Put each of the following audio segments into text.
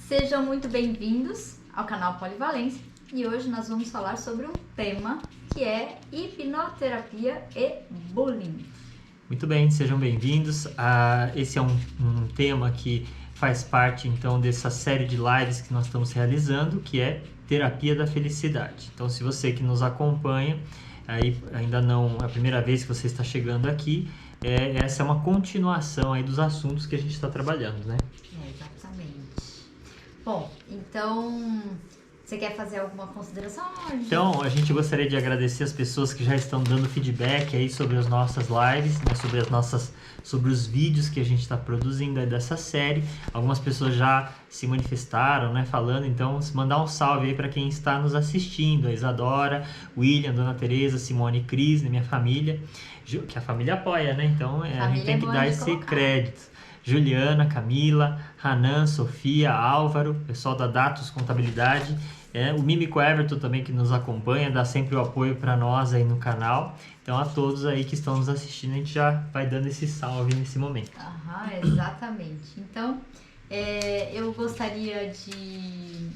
Sejam muito bem-vindos ao canal Polivalência e hoje nós vamos falar sobre um tema que é hipnoterapia e bullying. Muito bem, sejam bem-vindos. Esse é um tema que faz parte então dessa série de lives que nós estamos realizando, que é Terapia da Felicidade. Então, se você que nos acompanha, aí ainda não é a primeira vez que você está chegando aqui, essa é uma continuação aí dos assuntos que a gente está trabalhando, né? Exatamente. Bom, então, você quer fazer alguma consideração? Então, a gente gostaria de agradecer as pessoas que já estão dando feedback aí sobre as nossas lives, né, sobre os vídeos que a gente está produzindo aí dessa série. Algumas pessoas já se manifestaram, né, falando, então, mandar um salve aí para quem está nos assistindo, a Isadora, William, Dona Tereza, Simone e Cris, minha família, que a família apoia, né, então a gente tem que dar esse crédito. Juliana, Camila, Hanan, Sofia, Álvaro, pessoal da Datos Contabilidade, o Mímico Everton também que nos acompanha, dá sempre o apoio para nós aí no canal. Então a todos aí que estão nos assistindo, a gente já vai dando esse salve nesse momento. Exatamente. Então, eu gostaria de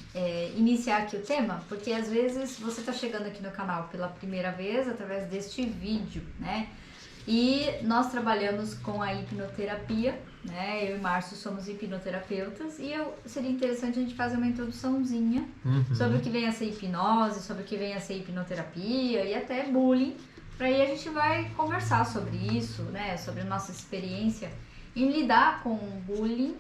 iniciar aqui o tema, porque às vezes você está chegando aqui no canal pela primeira vez através deste vídeo, né? E nós trabalhamos com a hipnoterapia, né? Eu e Márcio somos hipnoterapeutas e seria interessante a gente fazer uma introduçãozinha sobre o que vem a ser hipnose, sobre o que vem a ser hipnoterapia e até bullying. Para aí a gente vai conversar sobre isso, né? Sobre a nossa experiência em lidar com o bullying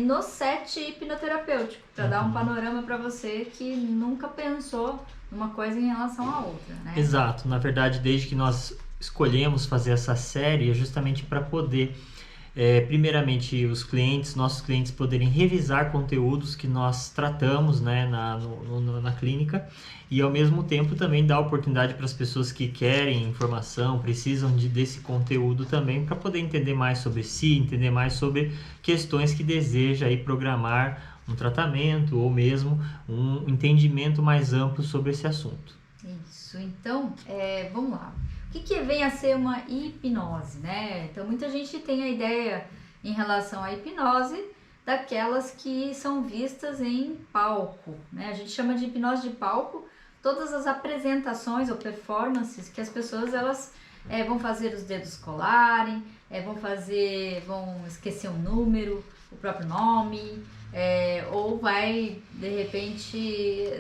no set hipnoterapêutico, para dar um panorama para você que nunca pensou numa coisa em relação à outra, né? Exato. Na verdade, desde que nós escolhemos fazer essa série é justamente para poder, primeiramente, nossos clientes poderem revisar conteúdos que nós tratamos, né, na clínica, e ao mesmo tempo também dar oportunidade para as pessoas que querem informação, precisam desse conteúdo também, para poder entender mais sobre si, entender mais sobre questões que deseja aí programar um tratamento ou mesmo um entendimento mais amplo sobre esse assunto. Isso, então, vamos lá. O que vem a ser uma hipnose, né? Então, muita gente tem a ideia em relação à hipnose daquelas que são vistas em palco, né? A gente chama de hipnose de palco todas as apresentações ou performances que as pessoas vão fazer os dedos colarem, vão esquecer um número, o próprio nome, ou vai, de repente,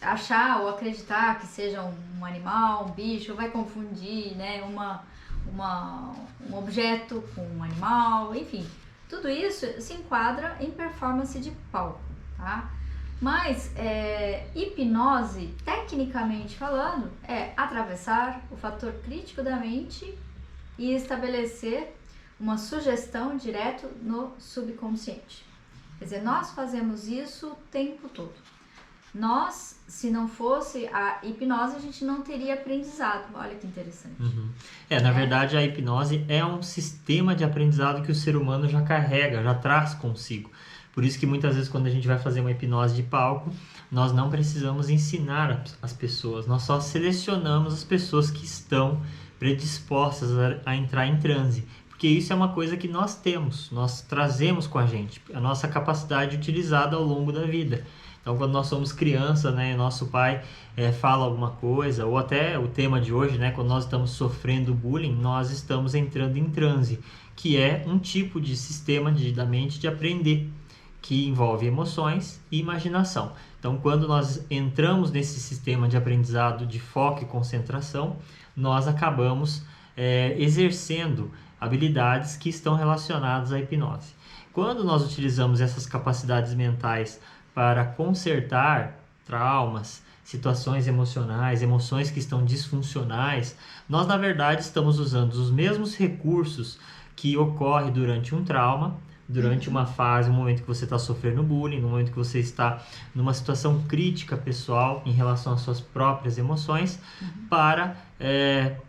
achar ou acreditar que seja um animal, um bicho, ou vai confundir, né, um objeto com um animal, enfim. Tudo isso se enquadra em performance de palco, tá? Mas hipnose, tecnicamente falando, é atravessar o fator crítico da mente e estabelecer uma sugestão direto no subconsciente. Quer dizer, nós fazemos isso o tempo todo. Se não fosse a hipnose, a gente não teria aprendizado. Olha que interessante. Na verdade, a hipnose é um sistema de aprendizado que o ser humano já carrega, já traz consigo. Por isso que muitas vezes quando a gente vai fazer uma hipnose de palco, nós não precisamos ensinar as pessoas, nós só selecionamos as pessoas que estão predispostas a entrar em transe. Porque isso é uma coisa que nós temos, nós trazemos com a gente, a nossa capacidade utilizada ao longo da vida. Então, quando nós somos criança, né, nosso pai fala alguma coisa, ou até o tema de hoje, né, quando nós estamos sofrendo bullying, nós estamos entrando em transe, que é um tipo de sistema da mente de aprender, que envolve emoções e imaginação. Então, quando nós entramos nesse sistema de aprendizado de foco e concentração, nós acabamos exercendo habilidades que estão relacionadas à hipnose. Quando nós utilizamos essas capacidades mentais para consertar traumas, situações emocionais, emoções que estão disfuncionais, nós na verdade estamos usando os mesmos recursos que ocorrem durante um trauma, durante uma fase, um momento que você está sofrendo bullying, no momento que você está numa situação crítica pessoal em relação às suas próprias emoções, para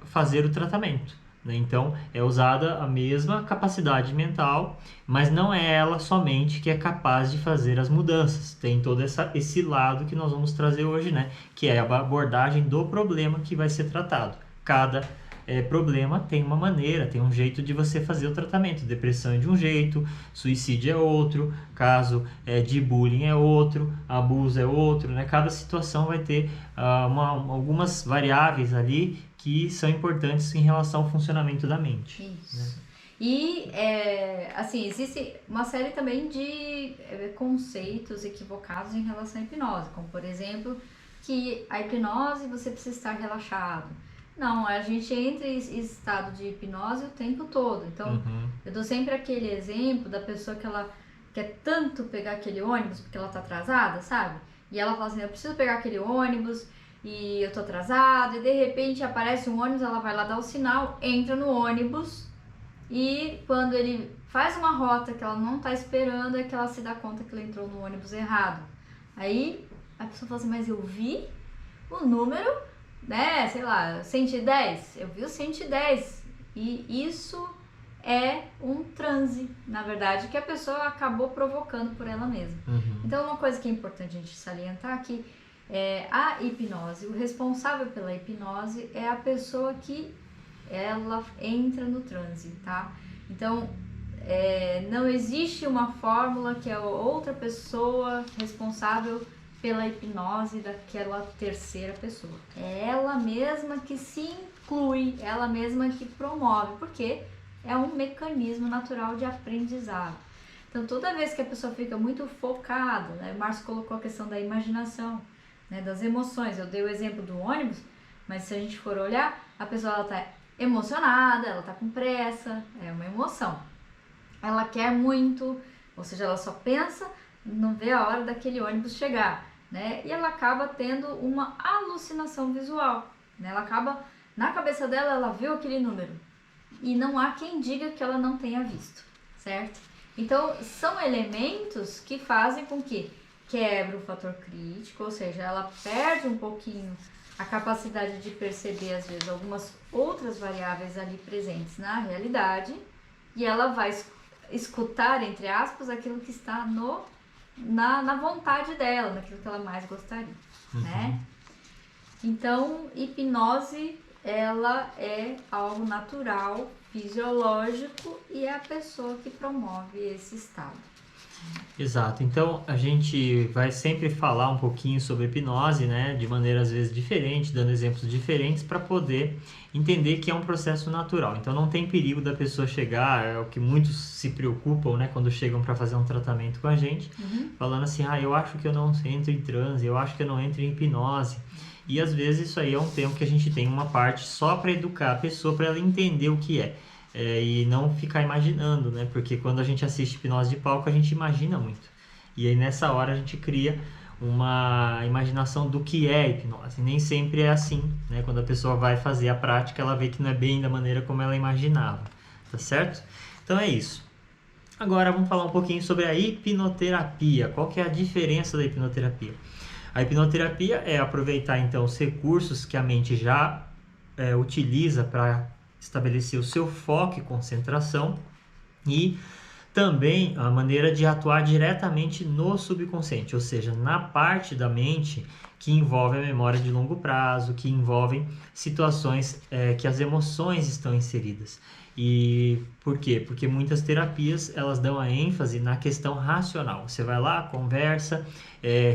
fazer o tratamento. Então, é usada a mesma capacidade mental, mas não é ela somente que é capaz de fazer as mudanças. Tem todo esse lado que nós vamos trazer hoje, né? Que é a abordagem do problema que vai ser tratado. Cada problema tem uma maneira, tem um jeito de você fazer o tratamento. Depressão é de um jeito, suicídio é outro, caso de bullying é outro, abuso é outro, né? Cada situação vai ter algumas variáveis ali que são importantes em relação ao funcionamento da mente. Isso. Né? E, assim, existe uma série também de conceitos equivocados em relação à hipnose, como, por exemplo, que a hipnose você precisa estar relaxado. Não, a gente entra em estado de hipnose o tempo todo. Então, eu dou sempre aquele exemplo da pessoa que ela quer tanto pegar aquele ônibus porque ela tá atrasada, sabe? E ela fala assim, eu preciso pegar aquele ônibus e eu tô atrasada, e de repente aparece um ônibus, ela vai lá dar o sinal, entra no ônibus, e quando ele faz uma rota que ela não tá esperando, é que ela se dá conta que ela entrou no ônibus errado. Aí a pessoa fala assim, mas eu vi o número, né, sei lá, 110, eu vi o 110, e isso é um transe, na verdade, que a pessoa acabou provocando por ela mesma. Então, uma coisa que é importante a gente salientar aqui a hipnose, o responsável pela hipnose é a pessoa que ela entra no transe, tá? Então, não existe uma fórmula que é outra pessoa responsável pela hipnose daquela terceira pessoa. É ela mesma que se inclui, ela mesma que promove, porque é um mecanismo natural de aprendizado. Então, toda vez que a pessoa fica muito focada, né? O Márcio colocou a questão da imaginação, né? Das emoções. Eu dei o exemplo do ônibus, mas se a gente for olhar, a pessoa ela tá emocionada, ela tá com pressa, é uma emoção. Ela quer muito, ou seja, ela só pensa, não vê a hora daquele ônibus chegar, né? E ela acaba tendo uma alucinação visual, né? Ela acaba, na cabeça dela, ela viu aquele número. E não há quem diga que ela não tenha visto, certo? Então, são elementos que fazem com que quebre o fator crítico, ou seja, ela perde um pouquinho a capacidade de perceber, às vezes, algumas outras variáveis ali presentes na realidade, e ela vai escutar, entre aspas, aquilo que está na vontade dela, naquilo que ela mais gostaria, né? Então, hipnose, ela é algo natural, fisiológico, e é a pessoa que promove esse estado. Exato, então a gente vai sempre falar um pouquinho sobre hipnose, né, de maneira às vezes diferente, dando exemplos diferentes para poder entender que é um processo natural. Então não tem perigo da pessoa chegar, é o que muitos se preocupam, né, quando chegam para fazer um tratamento com a gente, falando assim, eu acho que eu não entro em transe, eu acho que eu não entro em hipnose. E às vezes isso aí é um tempo que a gente tem uma parte só para educar a pessoa, para ela entender o que é. E não ficar imaginando, né? Porque quando a gente assiste hipnose de palco, a gente imagina muito. E aí nessa hora a gente cria uma imaginação do que é hipnose. Nem sempre é assim, né? Quando a pessoa vai fazer a prática, ela vê que não é bem da maneira como ela imaginava, tá certo? Então é isso. Agora vamos falar um pouquinho sobre a hipnoterapia. Qual que é a diferença da hipnoterapia? A hipnoterapia é aproveitar então os recursos que a mente já utiliza para estabelecer o seu foco e concentração, e também a maneira de atuar diretamente no subconsciente, ou seja, na parte da mente que envolve a memória de longo prazo, que envolvem situações que as emoções estão inseridas. E por quê? Porque muitas terapias elas dão a ênfase na questão racional. Você vai lá, conversa,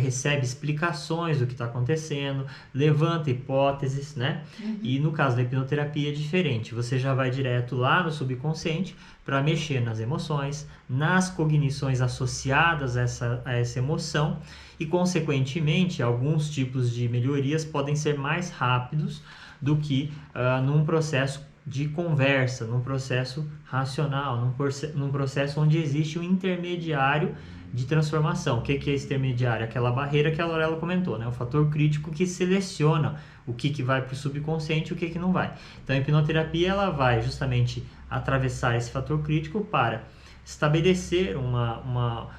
recebe explicações do que está acontecendo, levanta hipóteses, né? E no caso da hipnoterapia é diferente. Você já vai direto lá no subconsciente para mexer nas emoções, nas cognições associadas a essa emoção, e consequentemente alguns tipos de melhorias podem ser mais rápidos do que num processo de conversa, num processo racional, num processo onde existe um intermediário de transformação. O que é esse intermediário? Aquela barreira que a Lorela comentou, né? O fator crítico que seleciona o que vai para o subconsciente e o que não vai. Então a hipnoterapia ela vai justamente atravessar esse fator crítico para estabelecer uma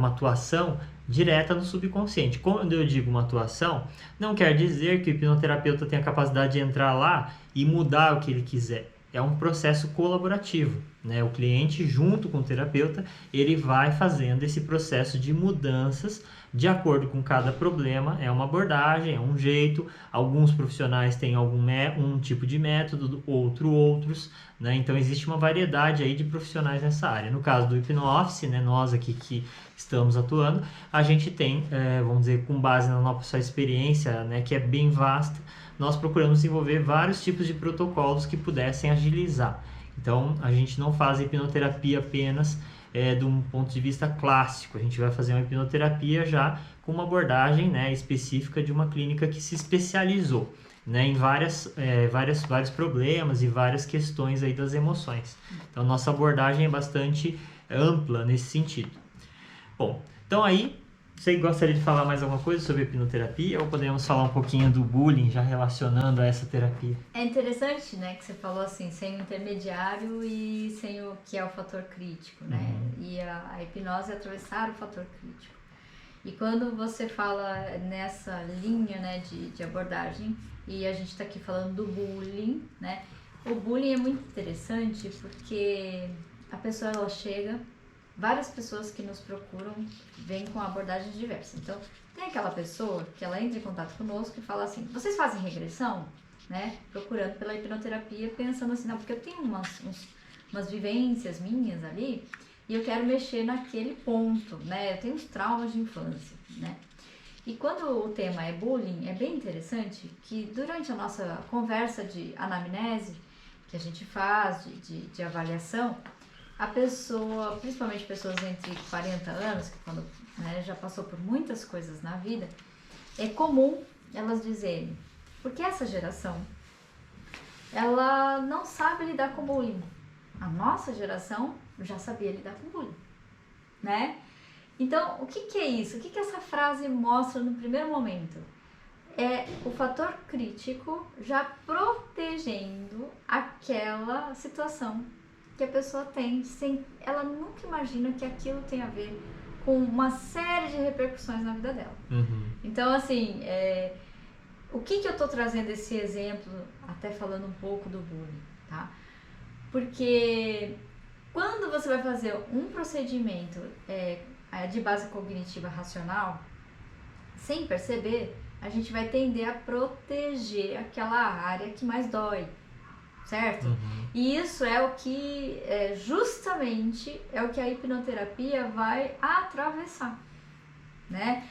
atuação direta no subconsciente. Quando eu digo uma atuação, não quer dizer que o hipnoterapeuta tem a capacidade de entrar lá e mudar o que ele quiser. é um processo colaborativo, né? O cliente, junto com o terapeuta, ele vai fazendo esse processo de mudanças de acordo com cada problema. É uma abordagem, é um jeito. Alguns profissionais têm um tipo de método, outros, né? Então, existe uma variedade aí de profissionais nessa área. No caso do HipnoOffice, né, nós aqui que estamos atuando, a gente tem, vamos dizer, com base na nossa experiência, né, que é bem vasta, nós procuramos desenvolver vários tipos de protocolos que pudessem agilizar. Então, a gente não faz hipnoterapia apenas de um ponto de vista clássico. A gente vai fazer uma hipnoterapia já com uma abordagem, né, específica de uma clínica que se especializou, né, em vários problemas e várias questões aí das emoções. Então, nossa abordagem é bastante ampla nesse sentido. Bom, então aí, você gostaria de falar mais alguma coisa sobre hipnoterapia ou podemos falar um pouquinho do bullying já relacionando a essa terapia? É interessante, né, que você falou assim, sem o intermediário e sem o que é o fator crítico, né? E a hipnose é atravessar o fator crítico. E quando você fala nessa linha, né, de abordagem, e a gente está aqui falando do bullying, né? O bullying é muito interessante porque a pessoa, ela chega, várias pessoas que nos procuram vêm com abordagens diversas. Então, tem aquela pessoa que ela entra em contato conosco e fala assim, vocês fazem regressão? Né? Procurando pela hipnoterapia, pensando assim, não, porque eu tenho umas vivências minhas ali e eu quero mexer naquele ponto, né? Eu tenho uns traumas de infância, né? E quando o tema é bullying, é bem interessante que durante a nossa conversa de anamnese, que a gente faz, de avaliação, a pessoa, principalmente pessoas entre 40 anos, que quando, né, já passou por muitas coisas na vida, é comum elas dizerem, porque essa geração, ela não sabe lidar com bullying. A nossa geração já sabia lidar com bullying, né? Então, o que é isso? O que essa frase mostra no primeiro momento? É o fator crítico já protegendo aquela situação que a pessoa tem, ela nunca imagina que aquilo tem a ver com uma série de repercussões na vida dela. Então, assim, o que eu tô trazendo esse exemplo, até falando um pouco do bullying, tá? Porque quando você vai fazer um procedimento de base cognitiva racional, sem perceber, a gente vai tender a proteger aquela área que mais dói, certo? E isso é o que, justamente, é o que a hipnoterapia vai atravessar, né?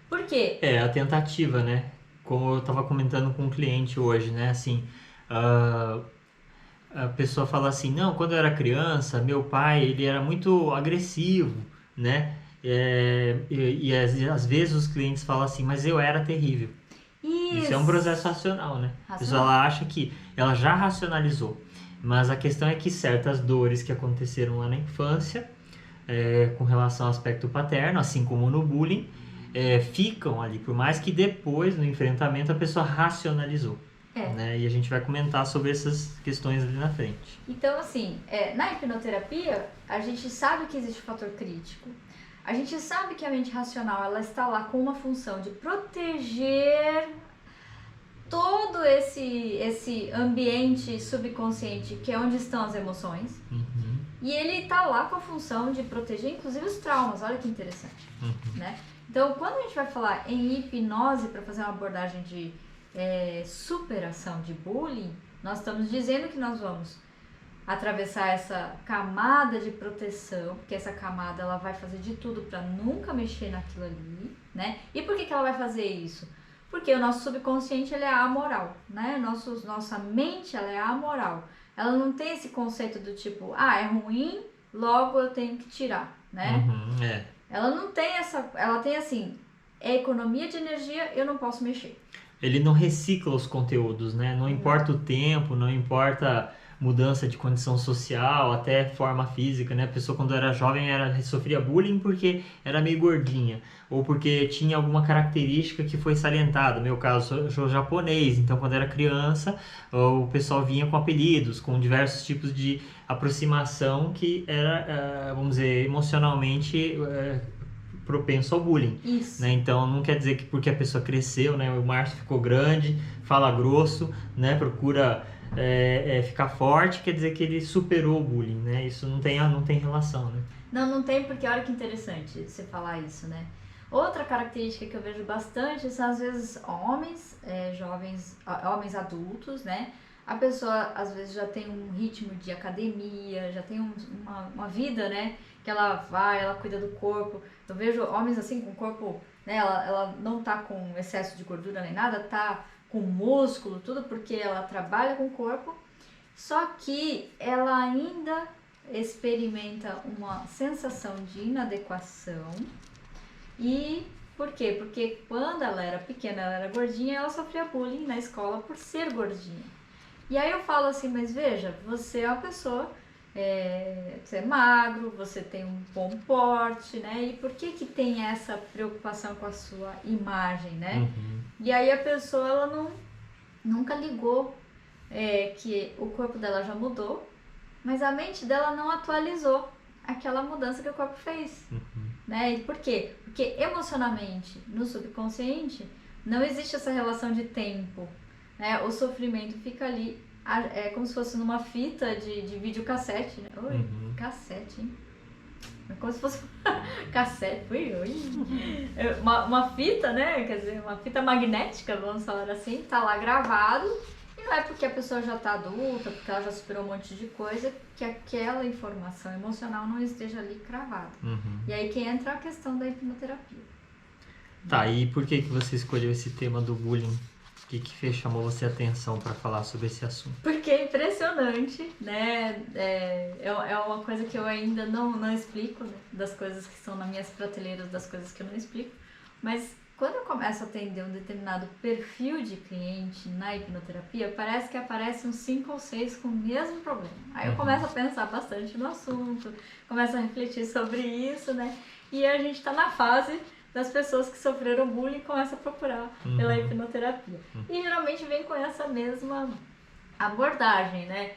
Por quê? É a tentativa, né? Como eu estava comentando com um cliente hoje, né? Assim, a pessoa fala assim, não, quando eu era criança, meu pai, ele era muito agressivo, né? E às vezes os clientes falam assim, mas eu era terrível. Isso é um processo racional, né? A pessoa ela acha que ela já racionalizou, mas a questão é que certas dores que aconteceram lá na infância, com relação ao aspecto paterno, assim como no bullying, ficam ali, por mais que depois, no enfrentamento, a pessoa racionalizou. Né? E a gente vai comentar sobre essas questões ali na frente. Então, assim, na hipnoterapia, a gente sabe que existe o fator crítico. A gente sabe que a mente racional, ela está lá com uma função de proteger todo esse ambiente subconsciente, que é onde estão as emoções. E ele está lá com a função de proteger, inclusive, os traumas. Olha que interessante, né? Então, quando a gente vai falar em hipnose para fazer uma abordagem de superação de bullying, nós estamos dizendo que nós vamos atravessar essa camada de proteção, porque essa camada ela vai fazer de tudo para nunca mexer naquilo ali, né? E por que ela vai fazer isso? Porque o nosso subconsciente ele é amoral, né? Nossa mente ela é amoral. Ela não tem esse conceito do tipo, é ruim, logo eu tenho que tirar, né? Ela não tem ela tem assim, economia de energia, eu não posso mexer. Ele não recicla os conteúdos, né? Não importa o tempo, não importa mudança de condição social, até forma física, né? A pessoa quando era jovem sofria bullying porque era meio gordinha, ou porque tinha alguma característica que foi salientada. No meu caso, eu sou japonês, então quando era criança, o pessoal vinha com apelidos, com diversos tipos de aproximação que era, vamos dizer, emocionalmente propenso ao bullying. Isso. Né? Então não quer dizer que porque a pessoa cresceu, né? O Márcio ficou grande, fala grosso, né? Procura ficar forte, quer dizer que ele superou o bullying, né? Isso não tem relação, né? Não tem, porque olha que interessante você falar isso, né? Outra característica que eu vejo bastante são, às vezes, homens adultos, né? A pessoa, às vezes, já tem um ritmo de academia, já tem uma vida, né? Que ela cuida do corpo. Eu vejo homens, assim, com o corpo, né? Ela não tá com excesso de gordura nem nada, tá com músculo, tudo, porque ela trabalha com o corpo. Só que ela ainda experimenta uma sensação de inadequação. E por quê? Porque quando ela era pequena, ela era gordinha, ela sofria bullying na escola por ser gordinha. E aí eu falo assim, mas veja, você é uma pessoa, você é magro, você tem um bom porte, né? E por que tem essa preocupação com a sua imagem, né? Uhum. E aí a pessoa, ela nunca ligou que o corpo dela já mudou, mas a mente dela não atualizou aquela mudança que o corpo fez. Uhum. Né? E por quê? Porque emocionalmente, no subconsciente, não existe essa relação de tempo. Né? O sofrimento fica ali, como se fosse numa fita de videocassete. Né? Oi, cassete, hein? É como se fosse cassete. Ui. Uma fita, né? Quer dizer, uma fita magnética, vamos falar assim, tá lá gravado. E não é porque a pessoa já tá adulta, porque ela já superou um monte de coisa, que aquela informação emocional não esteja ali cravada. Uhum. E aí que entra a questão da hipnoterapia. Tá, e por que você escolheu esse tema do bullying? O que chamou você a atenção para falar sobre esse assunto? Porque é impressionante, né? É uma coisa que eu ainda não explico, né? Das coisas que estão nas minhas prateleiras, das coisas que eu não explico. Mas quando eu começo a atender um determinado perfil de cliente na hipnoterapia, parece que aparecem uns 5 ou 6 com o mesmo problema. Aí eu começo a pensar bastante no assunto, começo a refletir sobre isso, né? E a gente está na fase das pessoas que sofreram bullying e começam a procurar pela hipnoterapia. E geralmente vem com essa mesma abordagem, né?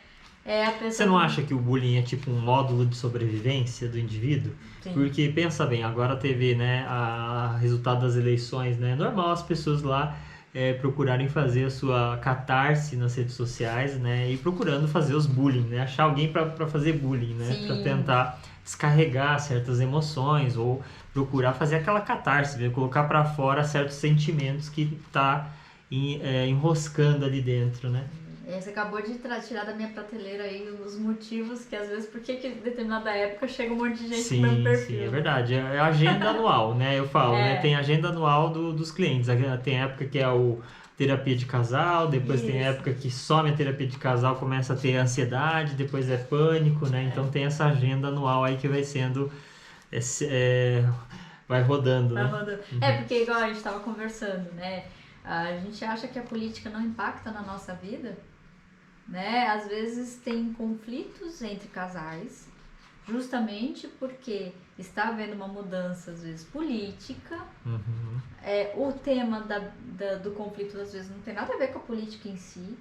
Você não acha que o bullying é tipo um módulo de sobrevivência do indivíduo? Sim. Porque pensa bem, agora teve, né, a resultado das eleições, né? Normal as pessoas lá procurarem fazer a sua catarse nas redes sociais, né? E procurando fazer os bullying, né? Achar alguém para fazer bullying, né? Para tentar descarregar certas emoções ou procurar fazer aquela catarse, né? Colocar para fora certos sentimentos que tá enroscando ali dentro, né? Você acabou de tirar da minha prateleira aí os motivos que às vezes, por que em determinada época chega um monte de gente no meu perfil. Sim, é verdade. É a agenda anual, né? Eu falo, né? Tem a agenda anual dos clientes. Tem época que é o terapia de casal, depois tem época que some a terapia de casal, começa a ter ansiedade, depois é pânico, né? Então tem essa agenda anual aí que vai sendo... vai rodando, né? Rodando. Porque igual a gente estava conversando, né? A gente acha que a política não impacta na nossa vida, né? Às vezes tem conflitos entre casais, justamente porque está havendo uma mudança, às vezes, política. O tema do conflito, às vezes, não tem nada a ver com a política em si,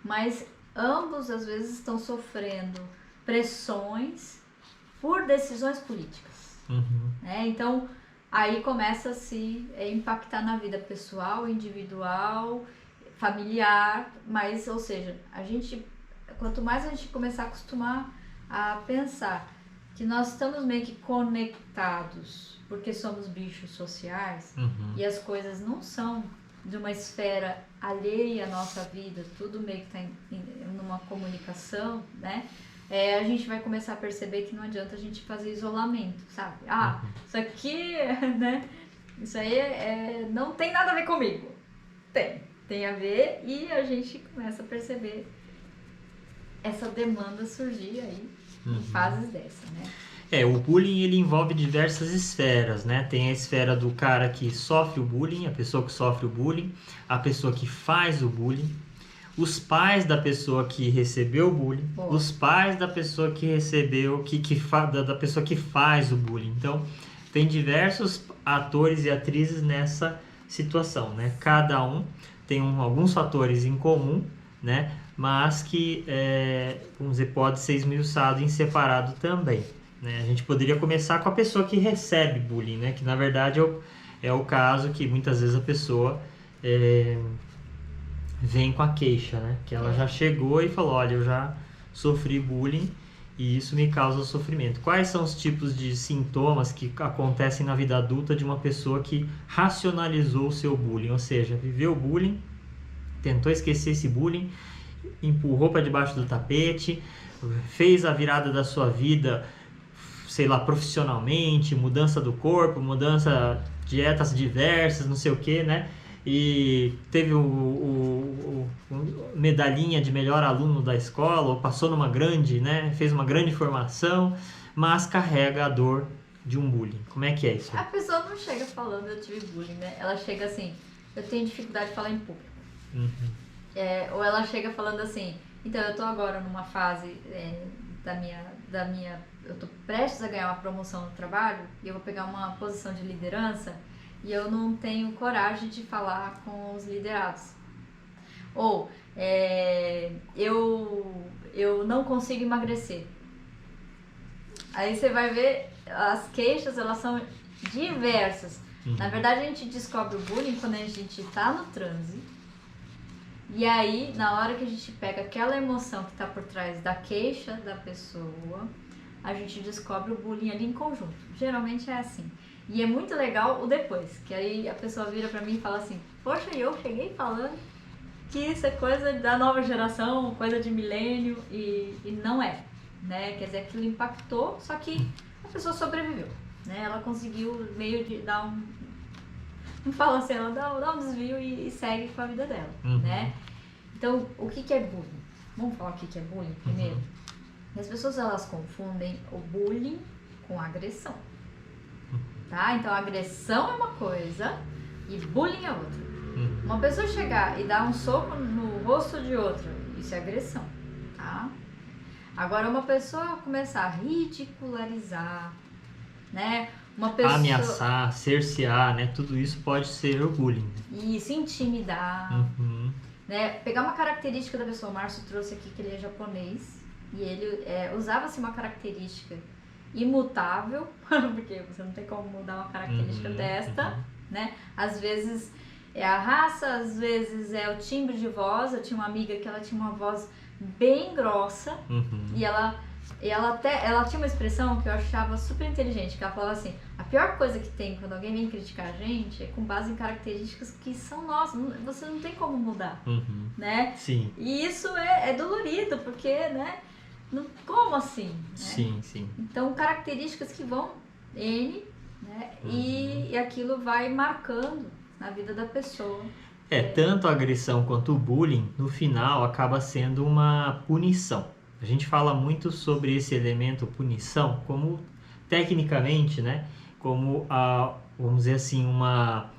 mas ambos, às vezes, estão sofrendo pressões por decisões políticas. Né? Então, aí começa a se impactar na vida pessoal, individual, familiar, mas, ou seja, quanto mais a gente começar a acostumar a pensar que nós estamos meio que conectados, porque somos bichos sociais, e as coisas não são de uma esfera alheia à nossa vida, tudo meio que está numa comunicação, né? A gente vai começar a perceber que não adianta a gente fazer isolamento, sabe? Isso aqui, né? Isso aí não tem nada a ver comigo. Tem a ver, e a gente começa a perceber essa demanda surgir aí em fases dessa, né? O bullying ele envolve diversas esferas, né? Tem a esfera do cara que sofre o bullying, a pessoa que sofre o bullying, a pessoa que faz o bullying, os pais da pessoa que recebeu o bullying, os pais da pessoa que recebeu, da pessoa que faz o bullying. Então, tem diversos atores e atrizes nessa situação, né? Cada um tem alguns fatores em comum, né? Mas que, vamos dizer, pode ser esmiuçado em separado também, né? A gente poderia começar com a pessoa que recebe bullying, né? Que, na verdade, é o caso que muitas vezes a pessoa vem com a queixa, né? Que ela já chegou e falou, olha, eu já sofri bullying e isso me causa sofrimento. Quais são os tipos de sintomas que acontecem na vida adulta de uma pessoa que racionalizou o seu bullying? Ou seja, viveu o bullying, tentou esquecer esse bullying, empurrou para debaixo do tapete, fez a virada da sua vida, sei lá, profissionalmente, mudança do corpo, mudança, dietas diversas, não sei o que, né? E teve medalhinha de melhor aluno da escola, ou passou numa grande, né? Fez uma grande formação, mas carrega a dor de um bullying. Como é que é isso? A pessoa não chega falando eu tive bullying, né? Ela chega assim, eu tenho dificuldade de falar em público. Ou ela chega falando assim, então eu tô agora numa fase eu tô prestes a ganhar uma promoção no trabalho e eu vou pegar uma posição de liderança e eu não tenho coragem de falar com os liderados. Ou eu não consigo emagrecer. Aí você vai ver, as queixas, elas são diversas. Na verdade, a gente descobre o bullying quando a gente tá no transe. E aí, na hora que a gente pega aquela emoção que tá por trás da queixa da pessoa, a gente descobre o bullying ali em conjunto. Geralmente é assim. E é muito legal o depois, que aí a pessoa vira pra mim e fala assim, poxa, eu cheguei falando que isso é coisa da nova geração, coisa de milênio, e não é, né? Quer dizer, aquilo impactou, só que a pessoa sobreviveu, né? Ela conseguiu meio de dar não fala assim, ela dá um desvio e segue com a vida dela, né? Então, o que é bullying? Vamos falar o que é bullying primeiro? As pessoas, elas confundem o bullying com agressão, tá? Então, agressão é uma coisa e bullying é outra. Uma pessoa chegar e dar um soco no rosto de outra, isso é agressão, tá? Agora, uma pessoa começar a ridicularizar, né? Uma pessoa... ameaçar, cercear, né? Tudo isso pode ser o bullying. Isso, intimidar, né? Pegar uma característica da pessoa. O Márcio trouxe aqui que ele é japonês e ele usava-se uma característica imutável, porque você não tem como mudar uma característica desta, né? Às vezes é a raça, às vezes é o timbre de voz. Eu tinha uma amiga que ela tinha uma voz bem grossa e ela tinha uma expressão que eu achava super inteligente, que ela falava assim, a pior coisa que tem quando alguém vem criticar a gente é com base em características que são nossas, você não tem como mudar, né? Sim. E isso é dolorido, porque, né? Como assim? Né? Sim, sim. Então, características que vão né? E aquilo vai marcando na vida da pessoa. Tanto a agressão quanto o bullying, no final, acaba sendo uma punição. A gente fala muito sobre esse elemento punição como, tecnicamente, né? Como, vamos dizer assim, uma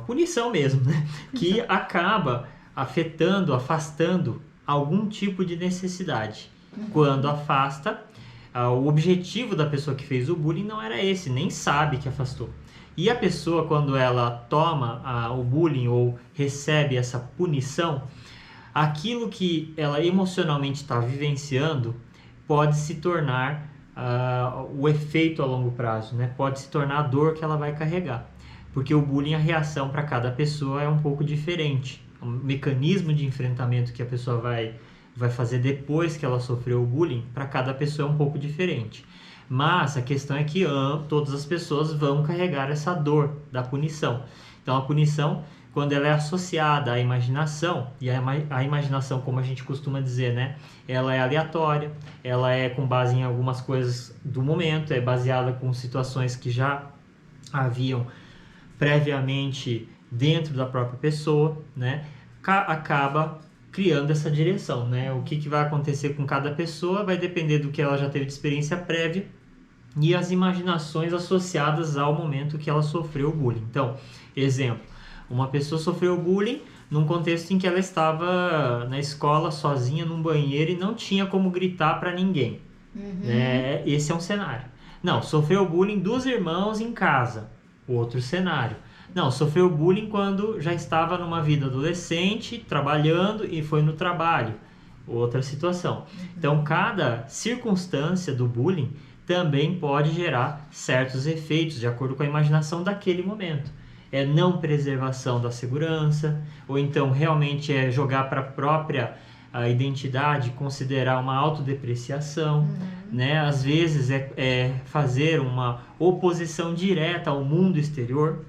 punição mesmo, né? Que acaba afastando algum tipo de necessidade. Quando afasta, o objetivo da pessoa que fez o bullying não era esse, nem sabe que afastou. E a pessoa, quando ela toma o bullying ou recebe essa punição, aquilo que ela emocionalmente está vivenciando pode se tornar o efeito a longo prazo, né? Pode se tornar a dor que ela vai carregar. Porque o bullying, a reação para cada pessoa é um pouco diferente. O mecanismo de enfrentamento que a pessoa vai fazer depois que ela sofreu o bullying, para cada pessoa é um pouco diferente. Mas a questão é que todas as pessoas vão carregar essa dor da punição. Então a punição, quando ela é associada à imaginação, e a imaginação, como a gente costuma dizer, né? Ela é aleatória, ela é com base em algumas coisas do momento, é baseada com situações que já haviam previamente dentro da própria pessoa, né? Acaba criando essa direção, né? O que vai acontecer com cada pessoa vai depender do que ela já teve de experiência prévia e as imaginações associadas ao momento que ela sofreu o bullying. Então, exemplo, uma pessoa sofreu bullying num contexto em que ela estava na escola sozinha num banheiro e não tinha como gritar para ninguém. Esse é um cenário. Não, sofreu bullying dos irmãos em casa. Outro cenário. Não, sofreu bullying quando já estava numa vida adolescente, trabalhando e foi no trabalho. Outra situação. Então, cada circunstância do bullying também pode gerar certos efeitos de acordo com a imaginação daquele momento. é não preservação da segurança, ou então realmente é jogar para a própria identidade, considerar uma autodepreciação, né? Às vezes é fazer uma oposição direta ao mundo exterior,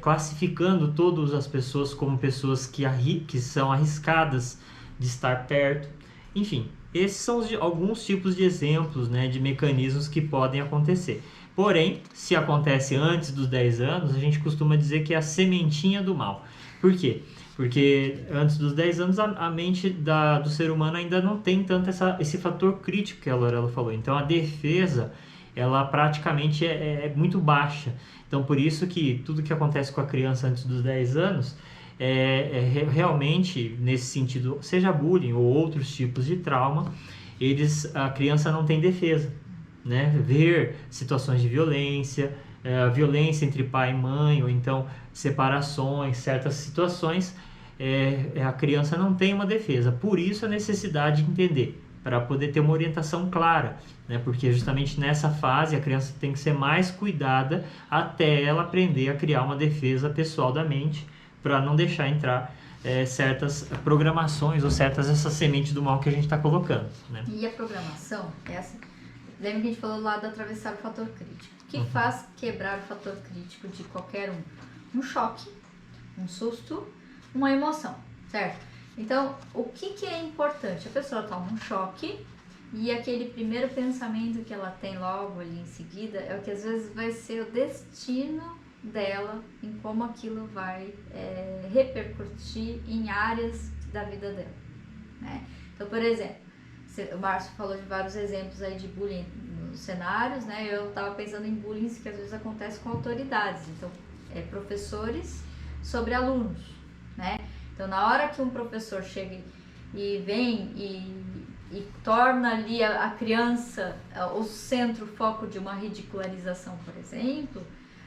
classificando todas as pessoas como pessoas que são arriscadas de estar perto. Enfim, esses são alguns tipos de exemplos, né, de mecanismos que podem acontecer. Porém, se acontece antes dos 10 anos, a gente costuma dizer que é a sementinha do mal. Por quê? Porque antes dos 10 anos a mente do ser humano ainda não tem tanto esse fator crítico que a Lorela falou. Então a defesa, ela praticamente é muito baixa. Então por isso que tudo que acontece com a criança antes dos 10 anos realmente, nesse sentido, seja bullying ou outros tipos de trauma, a criança não tem defesa, né? Ver situações de violência, violência entre pai e mãe, ou então separações, certas situações, a criança não tem uma defesa. Por isso a necessidade de entender, para poder ter uma orientação clara, né? Porque justamente nessa fase a criança tem que ser mais cuidada até ela aprender a criar uma defesa pessoal da mente, para não deixar entrar certas programações ou essa semente do mal que a gente está colocando, né? E a programação é assim. Lembra que a gente falou lá do atravessar o fator crítico. O que faz quebrar o fator crítico de qualquer um? Um choque, um susto, uma emoção, certo? Então, o que é importante? A pessoa toma um choque e aquele primeiro pensamento que ela tem logo ali em seguida é o que às vezes vai ser o destino dela, em como aquilo vai repercutir em áreas da vida dela, né? Então, por exemplo, o Márcio falou de vários exemplos aí de bullying nos cenários, né? Eu estava pensando em bullying que às vezes acontece com autoridades, então professores sobre alunos, né? Então, na hora que um professor chega e vem e torna ali a criança o centro, foco de uma ridicularização, por exemplo,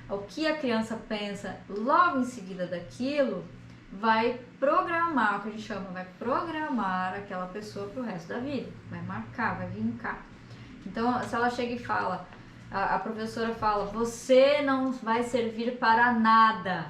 o que a criança pensa logo em seguida daquilo vai programar, o que a gente chama, vai programar aquela pessoa para o resto da vida, vai marcar, vai vincar. Então, se ela chega e fala, a professora fala, você não vai servir para nada,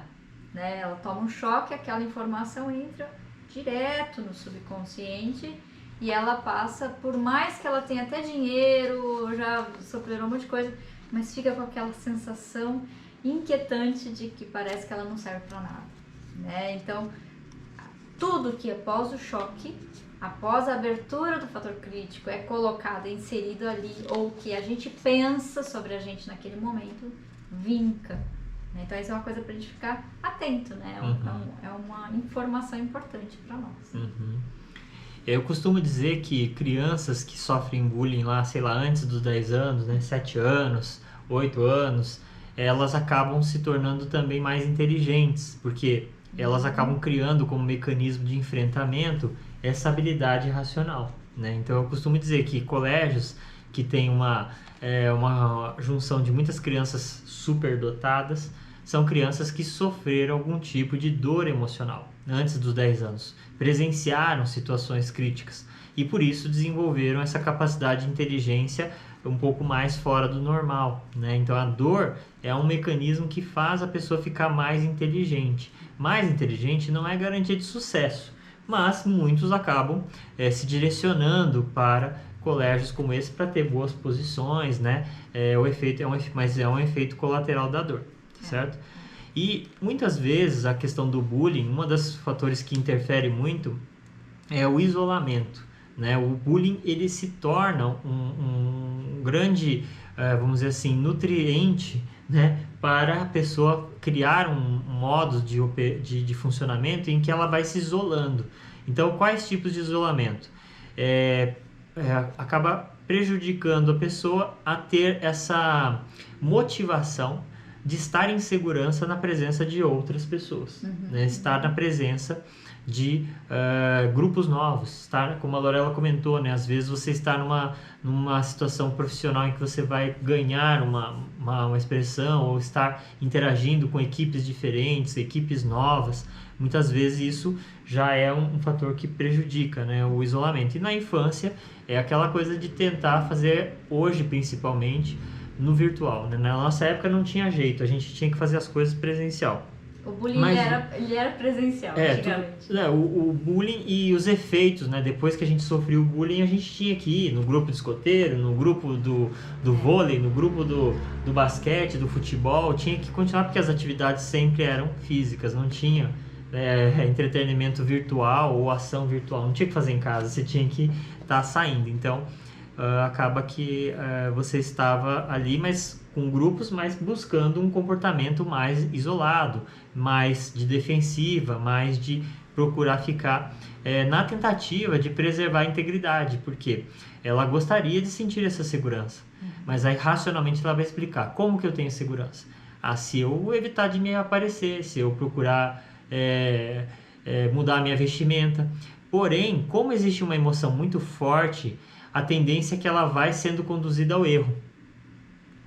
né? Ela toma um choque, aquela informação entra direto no subconsciente e ela passa, por mais que ela tenha até dinheiro, já sofreu um monte de coisa, mas fica com aquela sensação inquietante de que parece que ela não serve para nada, né? Então, tudo que após o choque, após a abertura do fator crítico é colocado, inserido ali, ou que a gente pensa sobre a gente naquele momento, vinca, né? Então, isso é uma coisa para a gente ficar atento, né? É uma informação importante para nós. Eu costumo dizer que crianças que sofrem bullying lá, sei lá, antes dos 10 anos, né, 7 anos, 8 anos, elas acabam se tornando também mais inteligentes, porque elas acabam criando como mecanismo de enfrentamento essa habilidade racional, né? Então eu costumo dizer que colégios que têm uma junção de muitas crianças superdotadas são crianças que sofreram algum tipo de dor emocional antes dos 10 anos, presenciaram situações críticas e por isso desenvolveram essa capacidade de inteligência um pouco mais fora do normal, né? Então a dor é um mecanismo que faz a pessoa ficar mais inteligente. Mais inteligente não é garantia de sucesso, mas muitos acabam se direcionando para colégios como esse para ter boas posições, né? Mas é um efeito colateral da dor, certo? E muitas vezes a questão do bullying, um dos fatores que interfere muito é o isolamento, né? O bullying ele se torna um grande, vamos dizer assim, nutriente, né? Para a pessoa criar um modo de funcionamento em que ela vai se isolando. Então, quais tipos de isolamento? Acaba prejudicando a pessoa a ter essa motivação de estar em segurança na presença de outras pessoas, né? Estar na presença de grupos novos, estar, como a Lorela comentou, né? Às vezes você está numa situação profissional em que você vai ganhar uma expressão ou estar interagindo com equipes diferentes, equipes novas. Muitas vezes isso já é um fator que prejudica, né, o isolamento. E na infância é aquela coisa de tentar fazer, hoje principalmente, no virtual, né? Na nossa época não tinha jeito, a gente tinha que fazer as coisas presencial. O bullying Mas- ele era presencial, antigamente. O bullying e os efeitos, né? Depois que a gente sofreu o bullying, a gente tinha que ir no grupo de escoteiro, no grupo do vôlei, no grupo do basquete, do futebol, tinha que continuar porque as atividades sempre eram físicas, não tinha entretenimento virtual ou ação virtual, não tinha que fazer em casa, você tinha que estar saindo. Então, acaba que você estava ali, mas com grupos, mas buscando um comportamento mais isolado, mais de defensiva, mais de procurar ficar na tentativa de preservar a integridade, porque ela gostaria de sentir essa segurança, mas aí racionalmente ela vai explicar como que eu tenho segurança. Se eu evitar de me aparecer, se eu procurar mudar a minha vestimenta. Porém, como existe uma emoção muito forte, a tendência é que ela vai sendo conduzida ao erro.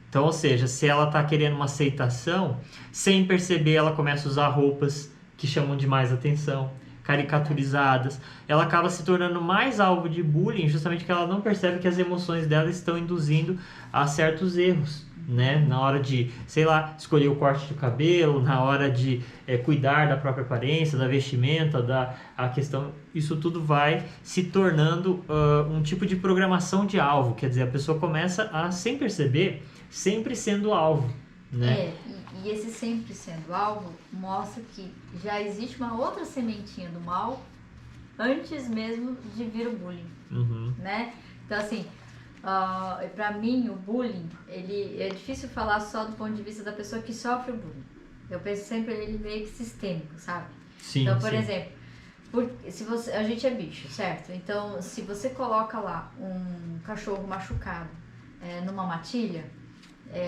Então, ou seja, se ela está querendo uma aceitação, sem perceber ela começa a usar roupas que chamam demais atenção, caricaturizadas. Ela acaba se tornando mais alvo de bullying, justamente porque ela não percebe que as emoções dela estão induzindo a certos erros, né? Na hora de, sei lá, escolher o corte do cabelo, na hora de cuidar da própria aparência, da vestimenta, a questão, isso tudo vai se tornando um tipo de programação de alvo, quer dizer, a pessoa começa a, sem perceber, sempre sendo alvo, né? E esse sempre sendo alvo mostra que já existe uma outra sementinha do mal antes mesmo de vir o bullying, né? Então, assim, pra mim, o bullying, ele é difícil falar só do ponto de vista da pessoa que sofre o bullying. Eu penso sempre ele meio que sistêmico, sabe? Sim, então, por sim. exemplo, a gente é bicho, certo? Então, se você coloca lá um cachorro machucado numa matilha,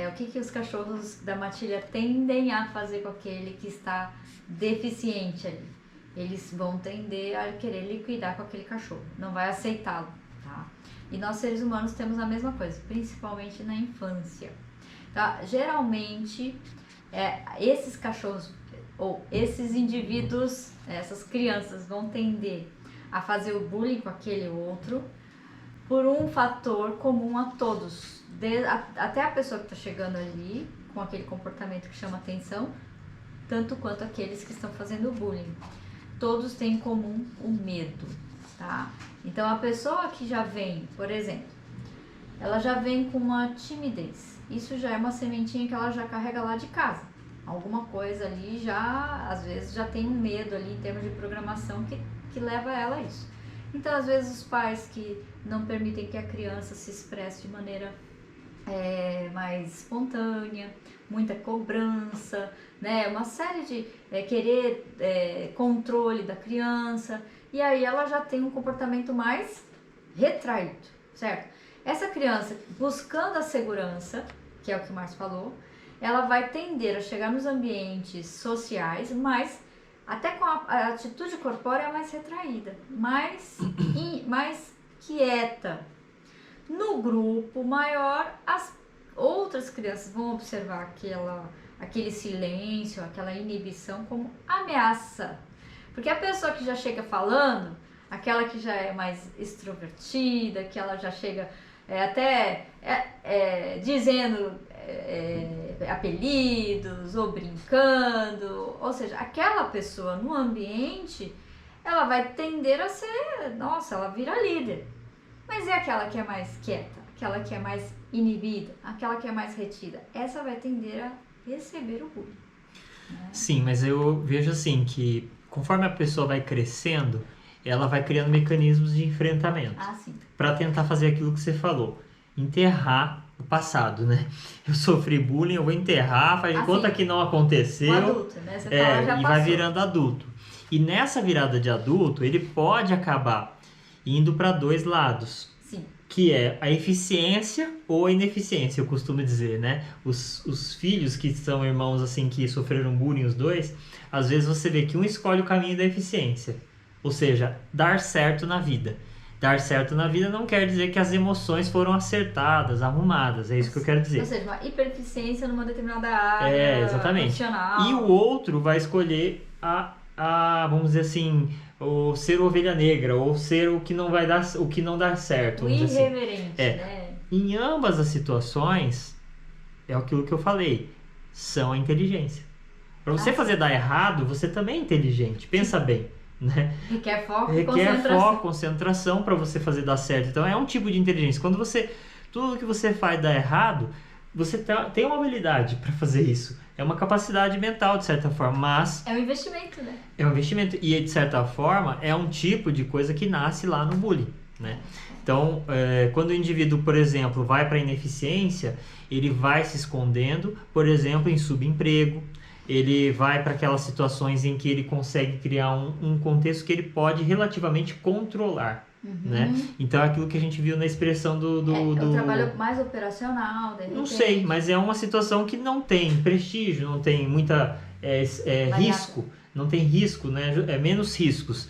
o que os cachorros da matilha tendem a fazer com aquele que está deficiente ali? Eles vão tender a querer liquidar com aquele cachorro, não vai aceitá-lo, tá? E nós seres humanos temos a mesma coisa, principalmente na infância. Tá? Geralmente, esses cachorros ou esses indivíduos, essas crianças vão tender a fazer o bullying com aquele outro por um fator comum a todos. Até a pessoa que está chegando ali com aquele comportamento que chama atenção, tanto quanto aqueles que estão fazendo o bullying. Todos têm em comum o medo, tá? Então, a pessoa que já vem, por exemplo, ela já vem com uma timidez. Isso já é uma sementinha que ela já carrega lá de casa. Alguma coisa ali já, às vezes, já tem um medo ali em termos de programação que leva ela a isso. Então, às vezes, os pais que não permitem que a criança se expresse de maneira mais espontânea, muita cobrança, né? Uma série de querer controle da criança, e aí ela já tem um comportamento mais retraído, certo? Essa criança, buscando a segurança, que é o que o Márcio falou, ela vai tender a chegar nos ambientes sociais, mas até com a atitude corpórea mais retraída, mais quieta. No grupo maior, as outras crianças vão observar aquele silêncio, aquela inibição como ameaça. Porque a pessoa que já chega falando, aquela que já é mais extrovertida, que ela já chega até dizendo apelidos ou brincando, ou seja, aquela pessoa no ambiente, ela vai tender a ser, ela vira líder. Mas e aquela que é mais quieta, aquela que é mais inibida, aquela que é mais retida? Essa vai tender a receber o bullying, né? Sim, mas eu vejo assim que conforme a pessoa vai crescendo, ela vai criando mecanismos de enfrentamento. Sim. Para tentar fazer aquilo que você falou, enterrar o passado, né? Eu sofri bullying, eu vou enterrar, faz de conta que não aconteceu. O adulto, né? Você fala, já e passou. vai virando adulto. E nessa virada de adulto, ele pode acabar indo para dois lados. Sim. Que é a eficiência ou a ineficiência, eu costumo dizer, né? Os filhos que são irmãos assim que sofreram bullying, os dois, às vezes você vê que um escolhe o caminho da eficiência, ou seja, dar certo na vida. Dar certo na vida não quer dizer que as emoções foram acertadas, arrumadas, é isso que eu quero dizer. Ou seja, uma hiperficiência numa determinada área exatamente. profissional. E o outro vai escolher vamos dizer assim, o ser ovelha negra, ou ser o que não vai dar, o que não dá certo. O irreverente, né? Em ambas as situações, é aquilo que eu falei, são a inteligência. Para você fazer dar errado, você também é inteligente. Pensa bem, né? Requer foco e Requer concentração. foco, concentração para você fazer dar certo. Então é um tipo de inteligência. Quando tudo que você faz dá errado, você tem uma habilidade para fazer isso. É uma capacidade mental, de certa forma, mas... É um investimento, né? É um investimento e, de certa forma, é um tipo de coisa que nasce lá no bullying, né? Então, quando o indivíduo, por exemplo, vai para a ineficiência, ele vai se escondendo, por exemplo, em subemprego, ele vai para aquelas situações em que ele consegue criar um contexto que ele pode relativamente controlar. Né? Então é aquilo que a gente viu na expressão do o trabalho mais operacional, de repente. Não sei, mas é uma situação que não tem prestígio, não tem muita risco, não tem risco, né? É menos riscos.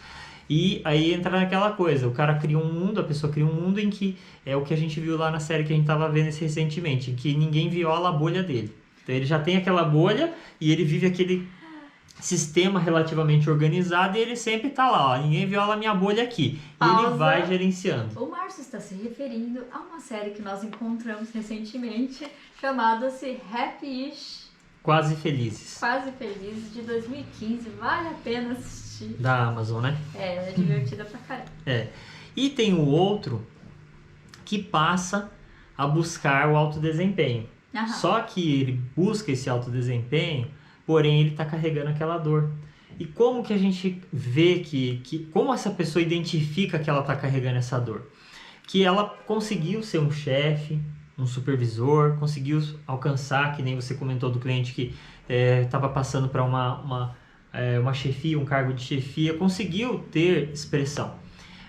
E aí entra naquela coisa, o cara cria um mundo, a pessoa cria um mundo em que é o que a gente viu lá na série que a gente estava vendo recentemente, em que ninguém viola a bolha dele. Então ele já tem aquela bolha e ele vive aquele sistema relativamente organizado e ele sempre tá lá, ó, ninguém viola a minha bolha aqui. E ele vai gerenciando. O Márcio está se referindo a uma série que nós encontramos recentemente, chamada-se Happy-ish. Quase Felizes. Quase Felizes, de 2015. Vale a pena assistir. Da Amazon, né? É divertida pra caramba. E tem o outro que passa a buscar o alto desempenho. Só que ele busca esse alto desempenho, porém ele está carregando aquela dor. E como que a gente vê como essa pessoa identifica que ela está carregando essa dor? Que ela conseguiu ser um chefe, um supervisor, conseguiu alcançar, que nem você comentou do cliente que estava passando para uma chefia, um cargo de chefia, conseguiu ter expressão.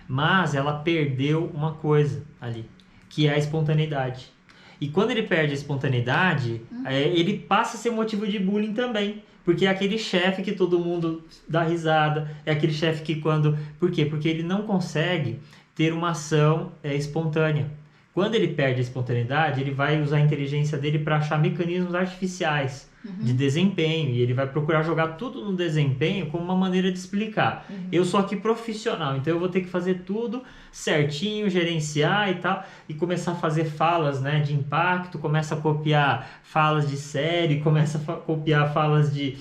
Mas ela perdeu uma coisa ali, que é a espontaneidade. E quando ele perde a espontaneidade, ele passa a ser motivo de bullying também. Porque é aquele chefe que todo mundo dá risada, é aquele chefe que quando... Por quê? Porque ele não consegue ter uma ação espontânea. Quando ele perde a espontaneidade, ele vai usar a inteligência dele para achar mecanismos artificiais de desempenho. E ele vai procurar jogar tudo no desempenho como uma maneira de explicar. Eu sou aqui profissional, então eu vou ter que fazer tudo certinho, gerenciar e tal. E começar a fazer falas, né, de impacto, começa a copiar falas de série, começa a copiar falas de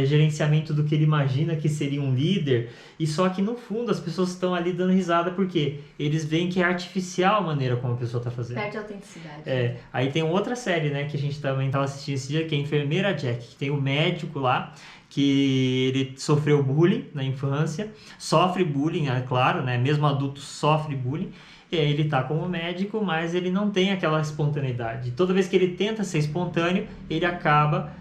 gerenciamento do que ele imagina que seria um líder. E só que no fundo as pessoas estão ali dando risada porque eles veem que é artificial a maneira como a pessoa está fazendo. Perde a autenticidade. Aí tem outra série, né, que a gente também estava assistindo esse dia, que é Enfermeira Jack, que tem o médico lá, que ele sofreu bullying na infância, sofre bullying, é claro, né, mesmo adulto sofre bullying, e aí ele tá como médico, mas ele não tem aquela espontaneidade. Toda vez que ele tenta ser espontâneo, ele acaba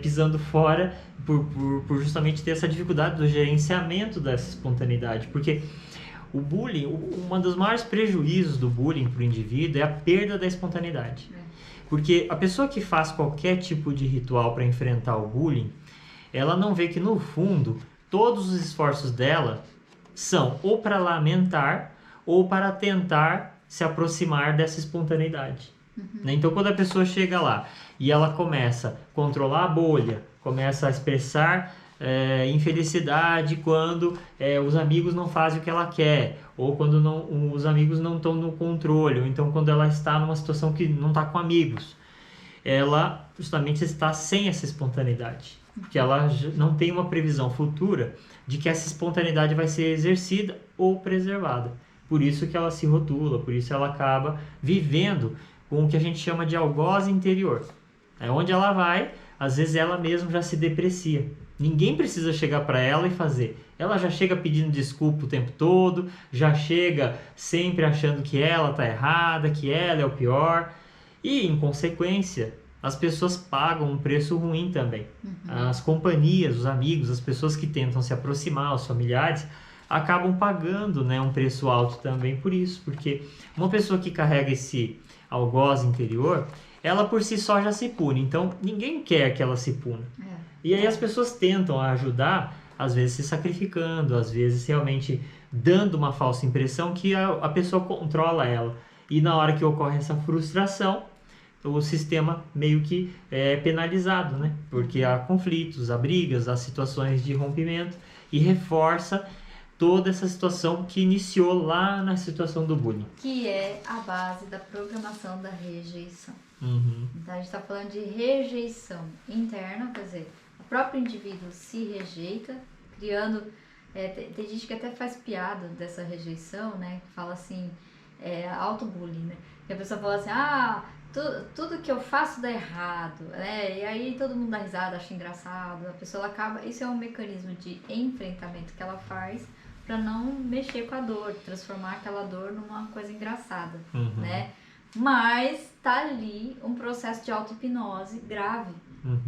pisando fora por justamente ter essa dificuldade do gerenciamento dessa espontaneidade, porque o bullying, um dos maiores prejuízos do bullying para o indivíduo é a perda da espontaneidade. Porque a pessoa que faz qualquer tipo de ritual para enfrentar o bullying, ela não vê que no fundo todos os esforços dela são ou para lamentar ou para tentar se aproximar dessa espontaneidade. Então quando a pessoa chega lá e ela começa a controlar a bolha, começa a expressar infelicidade quando os amigos não fazem o que ela quer, ou quando os amigos não estão no controle, ou então quando ela está numa situação que não está com amigos, ela justamente está sem essa espontaneidade, porque ela não tem uma previsão futura de que essa espontaneidade vai ser exercida ou preservada. Por isso que ela se rotula, por isso ela acaba vivendo com o que a gente chama de algoz interior. Onde ela vai, às vezes ela mesma já se deprecia. Ninguém precisa chegar para ela e fazer. Ela já chega pedindo desculpa o tempo todo, já chega sempre achando que ela está errada, que ela é o pior. E, em consequência, as pessoas pagam um preço ruim também. As companhias, os amigos, as pessoas que tentam se aproximar, os familiares, acabam pagando, né, um preço alto também por isso. Porque uma pessoa que carrega esse algoz interior, ela por si só já se pune. Então, ninguém quer que ela se puna. E aí as pessoas tentam ajudar, às vezes se sacrificando, às vezes realmente dando uma falsa impressão que a pessoa controla ela. E na hora que ocorre essa frustração, o sistema meio que é penalizado, né? Porque há conflitos, há brigas, há situações de rompimento e reforça toda essa situação que iniciou lá na situação do bullying. Que é a base da programação da rejeição. Uhum. Então a gente está falando de rejeição interna, quer dizer, a próprio indivíduo se rejeita, criando... tem gente que até faz piada dessa rejeição, né? Que fala assim, auto-bullying, né? Que a pessoa fala assim, tudo que eu faço dá errado, né? E aí todo mundo dá risada, acha engraçado. A pessoa ela acaba... Isso é um mecanismo de enfrentamento que ela faz para não mexer com a dor, transformar aquela dor numa coisa engraçada, né? Mas tá ali um processo de auto-hipnose grave,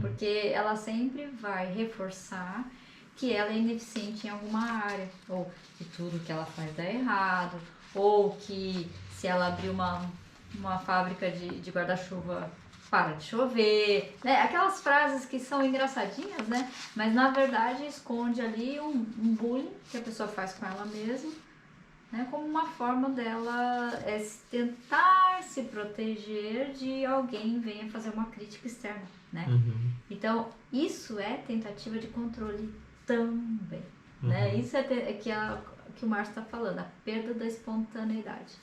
porque ela sempre vai reforçar que ela é ineficiente em alguma área, ou que tudo que ela faz dá errado, ou que se ela abrir uma fábrica de guarda-chuva para de chover, né? Aquelas frases que são engraçadinhas, né? Mas na verdade esconde ali um bullying que a pessoa faz com ela mesma, né? Como uma forma dela tentar se proteger de alguém venha fazer uma crítica externa, né? Então isso é tentativa de controle também, né? Isso que o Márcio está falando, a perda da espontaneidade.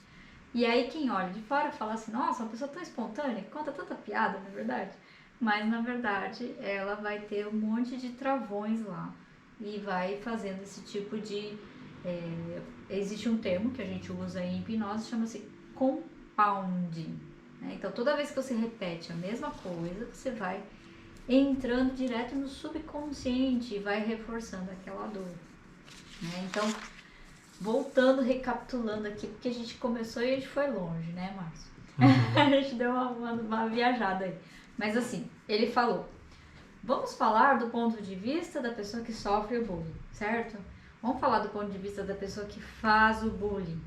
E aí quem olha de fora fala assim, nossa, uma pessoa tão espontânea, conta tanta piada, não é verdade? Mas na verdade ela vai ter um monte de travões lá e vai fazendo esse tipo de... existe um termo que a gente usa em hipnose, chama-se compounding, né? Então toda vez que você repete a mesma coisa, você vai entrando direto no subconsciente e vai reforçando aquela dor, né? Então, voltando, recapitulando aqui, porque a gente começou e a gente foi longe, né, Márcio? A gente deu uma viajada aí. Mas assim, ele falou, vamos falar do ponto de vista da pessoa que sofre o bullying, certo? Vamos falar do ponto de vista da pessoa que faz o bullying.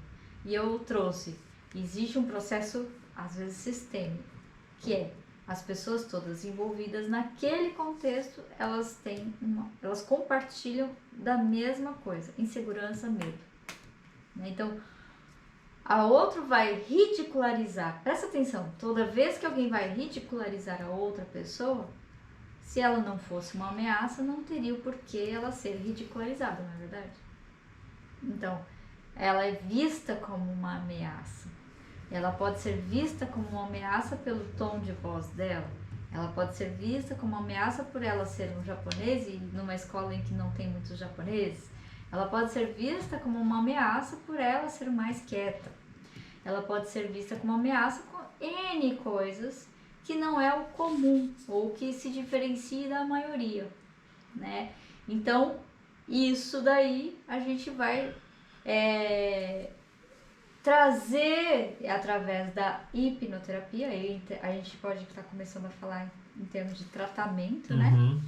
E eu trouxe, existe um processo, às vezes, sistêmico, que é as pessoas todas envolvidas naquele contexto, elas compartilham da mesma coisa, insegurança, medo. Então, a outro vai ridicularizar, presta atenção, toda vez que alguém vai ridicularizar a outra pessoa, se ela não fosse uma ameaça, não teria o porquê ela ser ridicularizada, não é verdade? Então, ela é vista como uma ameaça. Ela pode ser vista como uma ameaça pelo tom de voz dela. Ela pode ser vista como uma ameaça por ela ser um japonês e numa escola em que não tem muitos japoneses. Ela pode ser vista como uma ameaça por ela ser mais quieta. Ela pode ser vista como uma ameaça com N coisas que não é o comum ou que se diferencia da maioria, né? Então, isso daí a gente vai trazer através da hipnoterapia, aí a gente pode estar começando a falar em termos de tratamento, né?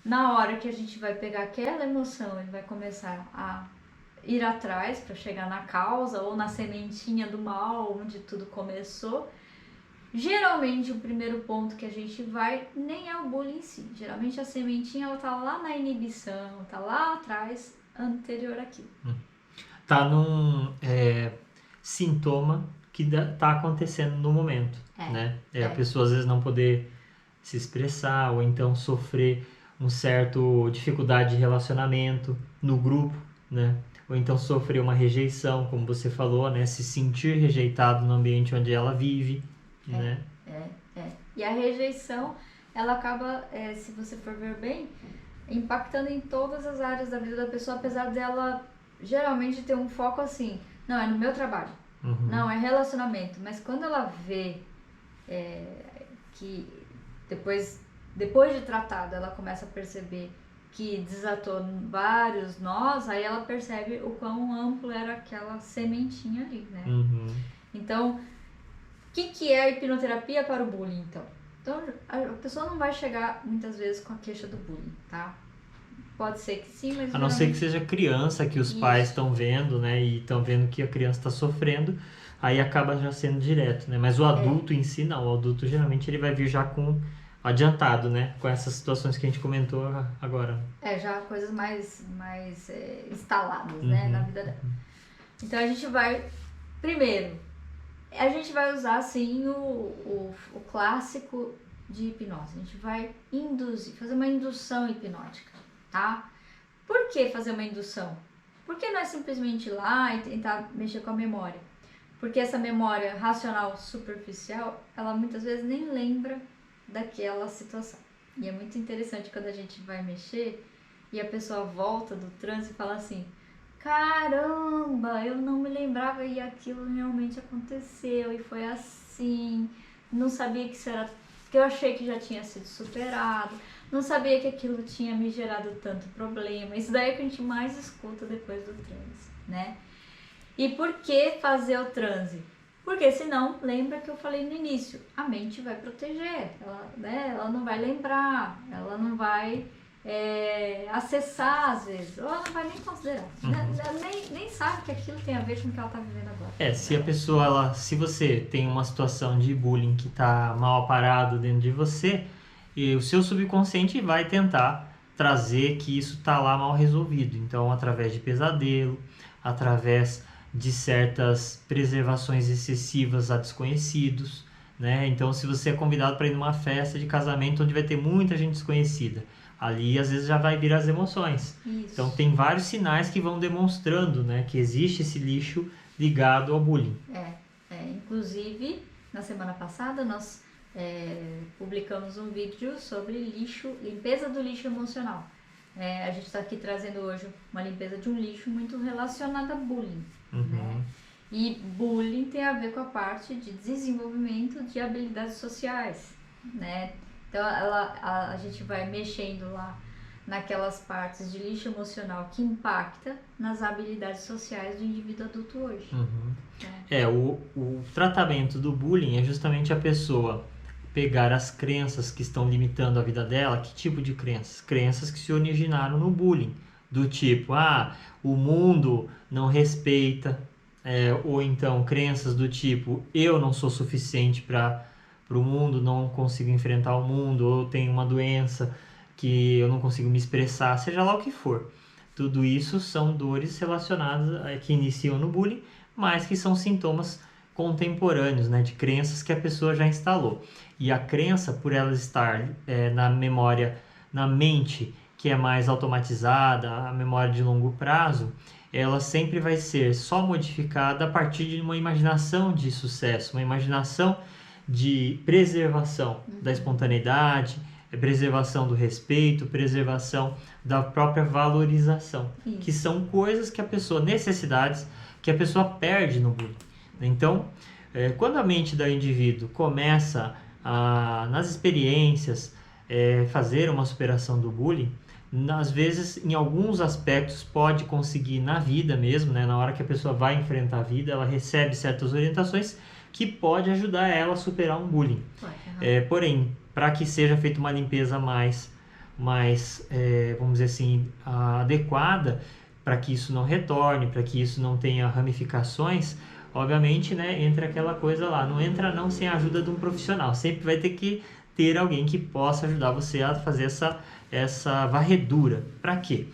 Na hora que a gente vai pegar aquela emoção e vai começar a ir atrás para chegar na causa ou na sementinha do mal, onde tudo começou, geralmente o primeiro ponto que a gente vai nem é o bullying em si. Geralmente a sementinha ela tá lá na inibição, tá lá atrás, anterior àquilo. Tá num sintoma que tá acontecendo no momento, né? A pessoa às vezes não poder se expressar ou então sofrer um certo dificuldade de relacionamento no grupo, né? Ou então sofrer uma rejeição, como você falou, né? Se sentir rejeitado no ambiente onde ela vive, né? E a rejeição, ela acaba, se você for ver bem, impactando em todas as áreas da vida da pessoa, apesar dela geralmente ter um foco assim, não, é no meu trabalho, não, é relacionamento, mas quando ela vê que depois de tratado, ela começa a perceber que desatou vários nós, aí ela percebe o quão amplo era aquela sementinha ali, né? Então, o que é a hipnoterapia para o bullying, então? Então, a pessoa não vai chegar muitas vezes com a queixa do bullying, tá? Pode ser que sim, mas... A não ser que seja criança, que os pais estão vendo, né? E estão vendo que a criança está sofrendo, aí acaba já sendo direto, né? Mas o adulto em si, não. O adulto, geralmente, ele vai vir já com adiantado, né? Com essas situações que a gente comentou agora. Já coisas mais instaladas, né? Na vida dela. Então, a gente vai... Primeiro, a gente vai usar, assim, o clássico de hipnose. A gente vai fazer uma indução hipnótica, tá? Por que fazer uma indução? Porque não é simplesmente ir lá e tentar mexer com a memória. Porque essa memória racional superficial, ela muitas vezes nem lembra daquela situação. E é muito interessante quando a gente vai mexer e a pessoa volta do transe e fala assim: caramba, eu não me lembrava e aquilo realmente aconteceu e foi assim. Não sabia que isso era. Que eu achei que já tinha sido superado. Não sabia que aquilo tinha me gerado tanto problema. Isso daí é o que a gente mais escuta depois do transe, né? E por que fazer o transe? Porque senão, lembra que eu falei no início, a mente vai proteger, ela, né, ela não vai lembrar, ela não vai acessar às vezes, ou ela não vai nem considerar, nem sabe que aquilo tem a ver com o que ela está vivendo agora. Se a pessoa, se você tem uma situação de bullying que está mal aparado dentro de você, e o seu subconsciente vai tentar trazer que isso está lá mal resolvido. Então, através de pesadelo, através de certas preservações excessivas a desconhecidos, né? Então, se você é convidado para ir numa festa de casamento onde vai ter muita gente desconhecida, ali às vezes já vai vir as emoções. Isso. Então, tem vários sinais que vão demonstrando, né, que existe esse lixo ligado ao bullying. Inclusive, na semana passada, nós publicamos um vídeo sobre limpeza do lixo emocional. A gente está aqui trazendo hoje uma limpeza de um lixo muito relacionada a bullying. Né? E bullying tem a ver com a parte de desenvolvimento de habilidades sociais, né? Então a gente vai mexendo lá naquelas partes de lixo emocional que impacta nas habilidades sociais do indivíduo adulto hoje. O tratamento do bullying é justamente a pessoa pegar as crenças que estão limitando a vida dela. Que tipo de crenças? Crenças que se originaram no bullying, do tipo, o mundo não respeita, ou então crenças do tipo, eu não sou suficiente para o mundo, não consigo enfrentar o mundo, ou tenho uma doença que eu não consigo me expressar, seja lá o que for. Tudo isso são dores relacionadas que iniciam no bullying, mas que são sintomas contemporâneos, né, de crenças que a pessoa já instalou. E a crença, por ela estar na memória, na mente, que é mais automatizada, a memória de longo prazo, ela sempre vai ser só modificada a partir de uma imaginação de sucesso, uma imaginação de preservação da espontaneidade, preservação do respeito, preservação da própria valorização, que são coisas que a pessoa, necessidades que a pessoa perde no bullying. Então, quando a mente do indivíduo começa nas experiências, fazer uma superação do bullying, às vezes, em alguns aspectos, pode conseguir na vida mesmo, né? Na hora que a pessoa vai enfrentar a vida, ela recebe certas orientações que pode ajudar ela a superar um bullying. Porém, para que seja feita uma limpeza mais vamos dizer assim, adequada, para que isso não retorne, para que isso não tenha ramificações, obviamente, né, entra aquela coisa lá, não entra não sem a ajuda de um profissional, sempre vai ter que ter alguém que possa ajudar você a fazer essa varredura. Para quê?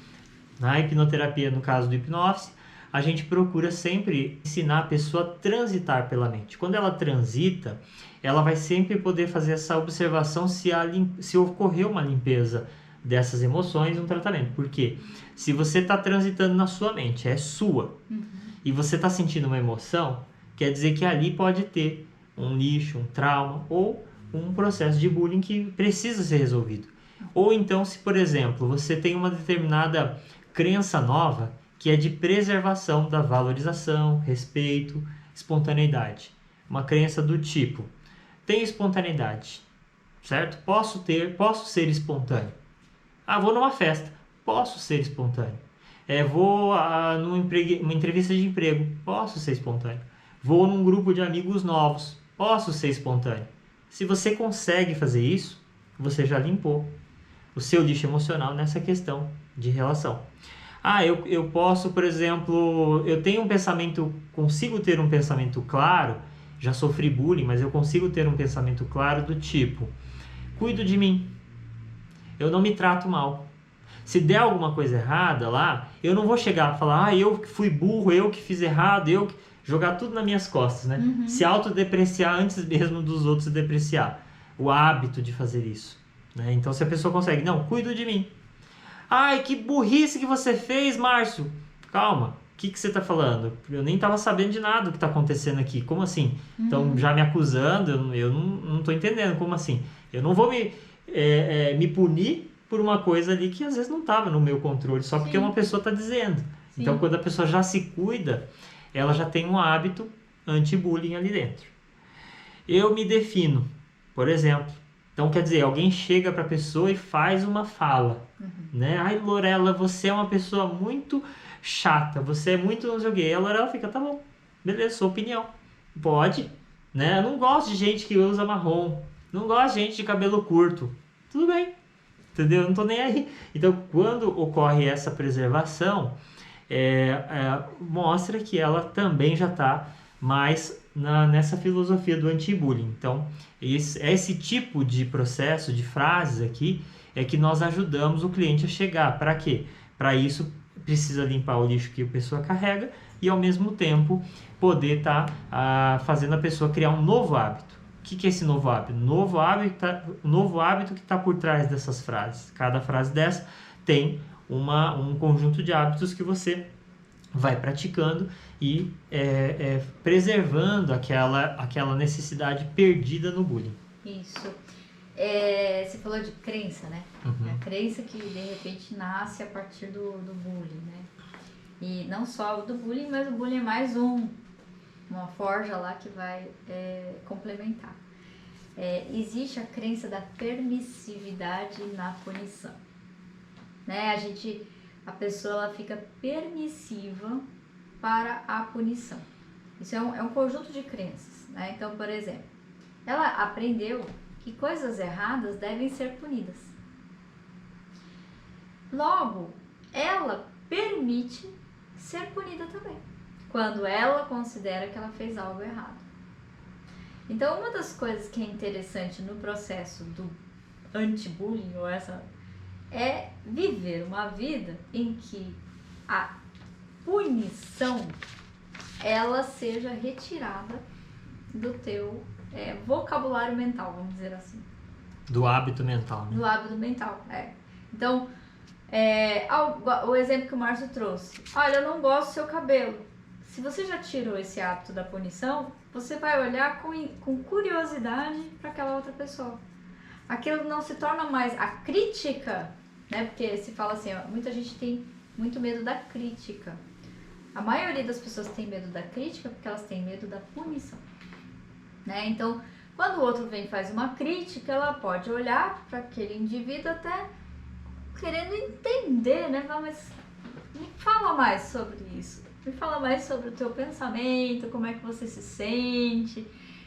Na hipnoterapia, no caso do hipnose, a gente procura sempre ensinar a pessoa a transitar pela mente. Quando ela transita, ela vai sempre poder fazer essa observação se ocorreu uma limpeza dessas emoções, um tratamento. Por quê? Se você está transitando na sua mente, é sua, e você está sentindo uma emoção, quer dizer que ali pode ter um lixo, um trauma ou um processo de bullying que precisa ser resolvido. Ou então, se por exemplo, você tem uma determinada crença nova que é de preservação da valorização, respeito, espontaneidade. Uma crença do tipo, tenho espontaneidade, certo? Posso ser espontâneo. Vou numa festa, posso ser espontâneo. Vou numa entrevista de emprego, posso ser espontâneo. Vou num grupo de amigos novos, posso ser espontâneo. Se você consegue fazer isso, você já limpou o seu lixo emocional nessa questão de relação. Eu posso, por exemplo, consigo ter um pensamento claro, já sofri bullying, mas eu consigo ter um pensamento claro do tipo, cuido de mim, eu não me trato mal. Se der alguma coisa errada lá, eu não vou chegar e falar, eu que fui burro, eu que fiz errado, jogar tudo nas minhas costas, né? Se autodepreciar antes mesmo dos outros se depreciar. O hábito de fazer isso, né? Então, se a pessoa consegue, não, cuido de mim. Que burrice que você fez, Márcio. Calma, o que você está falando? Eu nem estava sabendo de nada do que está acontecendo aqui. Como assim? Estão já me acusando, eu não estou entendendo. Como assim? Eu não vou me punir por uma coisa ali que às vezes não estava no meu controle, só porque Sim. uma pessoa está dizendo. Sim. Então, quando a pessoa já se cuida, ela já tem um hábito anti-bullying ali dentro. Eu me defino, por exemplo. Então, quer dizer, alguém chega para a pessoa e faz uma fala, né? Ai, Lorela, você é uma pessoa muito chata, você é muito não sei o quê. E a Lorela fica, tá bom, beleza, sua opinião. Pode, né? Eu não gosto de gente que usa marrom, não gosto de gente de cabelo curto. Tudo bem, entendeu? Eu não tô nem aí. Então, quando ocorre essa preservação, mostra que ela também já está mais nessa filosofia do anti-bullying. Então, esse tipo de processo, de frases aqui, é que nós ajudamos o cliente a chegar. Para quê? Para isso, precisa limpar o lixo que a pessoa carrega e, ao mesmo tempo, poder estar fazendo a pessoa criar um novo hábito. O que é esse novo hábito? Novo hábito que está por trás dessas frases. Cada frase dessa tem um conjunto de hábitos que você vai praticando e preservando aquela necessidade perdida no bullying. Isso. Você falou de crença, né? A crença que de repente nasce a partir do bullying, né? E não só do bullying, mas o bullying é mais uma forja lá que vai complementar. Existe a crença da permissividade na punição, né? A pessoa ela fica permissiva para a punição. Isso é um conjunto de crenças, né? Então, por exemplo, ela aprendeu que coisas erradas devem ser punidas. Logo, ela permite ser punida também, quando ela considera que ela fez algo errado. Então, uma das coisas que é interessante no processo do anti-bullying, é viver uma vida em que a punição ela seja retirada do teu vocabulário mental, vamos dizer assim. Do hábito mental, né? Do hábito mental, Então, o exemplo que o Márcio trouxe. Olha, eu não gosto do seu cabelo. Se você já tirou esse hábito da punição, você vai olhar com curiosidade para aquela outra pessoa. Aquilo não se torna mais a crítica, né? Porque se fala assim, muita gente tem muito medo da crítica. A maioria das pessoas tem medo da crítica porque elas têm medo da punição, né? Então, quando o outro vem e faz uma crítica, ela pode olhar para aquele indivíduo até querendo entender, né? Mas me fala mais sobre isso. Me fala mais sobre o teu pensamento, como é que você se sente.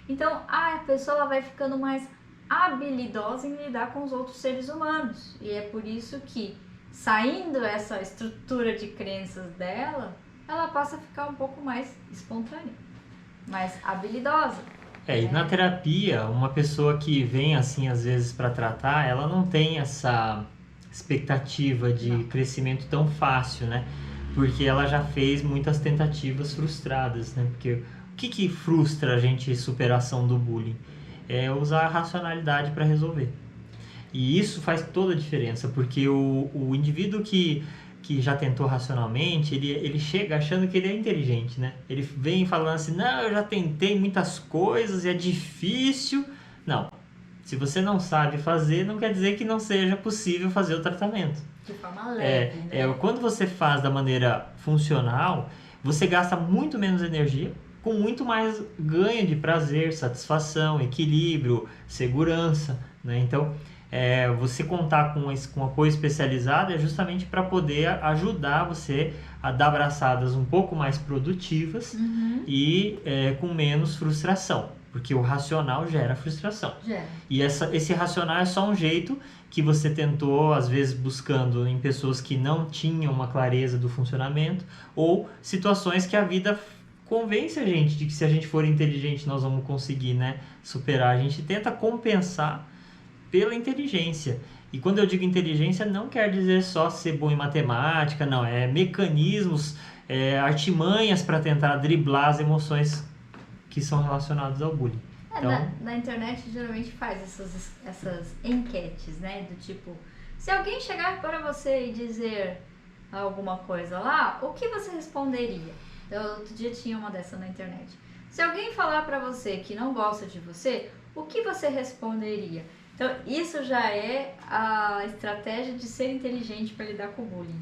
Então, a pessoa ela vai ficando mais habilidosa em lidar com os outros seres humanos. E é por isso que, saindo essa estrutura de crenças dela, ela passa a ficar um pouco mais espontânea, mais habilidosa. E na terapia, uma pessoa que vem assim às vezes para tratar, ela não tem essa expectativa de crescimento tão fácil, né? Porque ela já fez muitas tentativas frustradas, né? Porque o que frustra a gente superação do bullying? É usar a racionalidade para resolver. E isso faz toda a diferença, porque o indivíduo que já tentou racionalmente, ele chega achando que ele é inteligente, né? Ele vem falando assim, não, eu já tentei muitas coisas e é difícil. Não, se você não sabe fazer, não quer dizer que não seja possível fazer o tratamento. De forma leve, né? Quando você faz da maneira funcional, você gasta muito menos energia, com muito mais ganho de prazer, satisfação, equilíbrio, segurança, né? Então, você contar com apoio especializado é justamente para poder ajudar você a dar braçadas um pouco mais produtivas e com menos frustração, porque o racional gera frustração. E esse racional é só um jeito que você tentou, às vezes buscando em pessoas que não tinham uma clareza do funcionamento ou situações que a vida convence a gente de que se a gente for inteligente nós vamos conseguir, né, superar. A gente tenta compensar pela inteligência. E quando eu digo inteligência, não quer dizer só ser bom em matemática, não. É mecanismos, artimanhas para tentar driblar as emoções que são relacionadas ao bullying. Então, na internet geralmente faz essas enquetes, né? Do tipo, se alguém chegar para você e dizer alguma coisa lá, o que você responderia? Então, outro dia tinha uma dessa na internet. Se alguém falar para você que não gosta de você, o que você responderia? Então, isso já é a estratégia de ser inteligente para lidar com o bullying.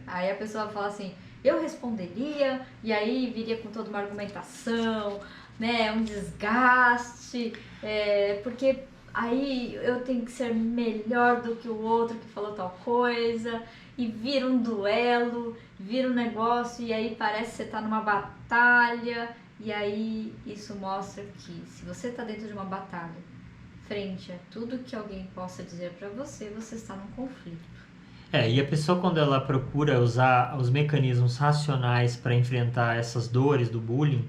Aí a pessoa fala assim, eu responderia, e aí viria com toda uma argumentação, né, um desgaste, porque aí eu tenho que ser melhor do que o outro que falou tal coisa, e vira um duelo, vira um negócio, e aí parece que você está numa batalha, e aí isso mostra que se você está dentro de uma batalha, frente a tudo que alguém possa dizer para você, você está num conflito. E a pessoa, quando ela procura usar os mecanismos racionais para enfrentar essas dores do bullying,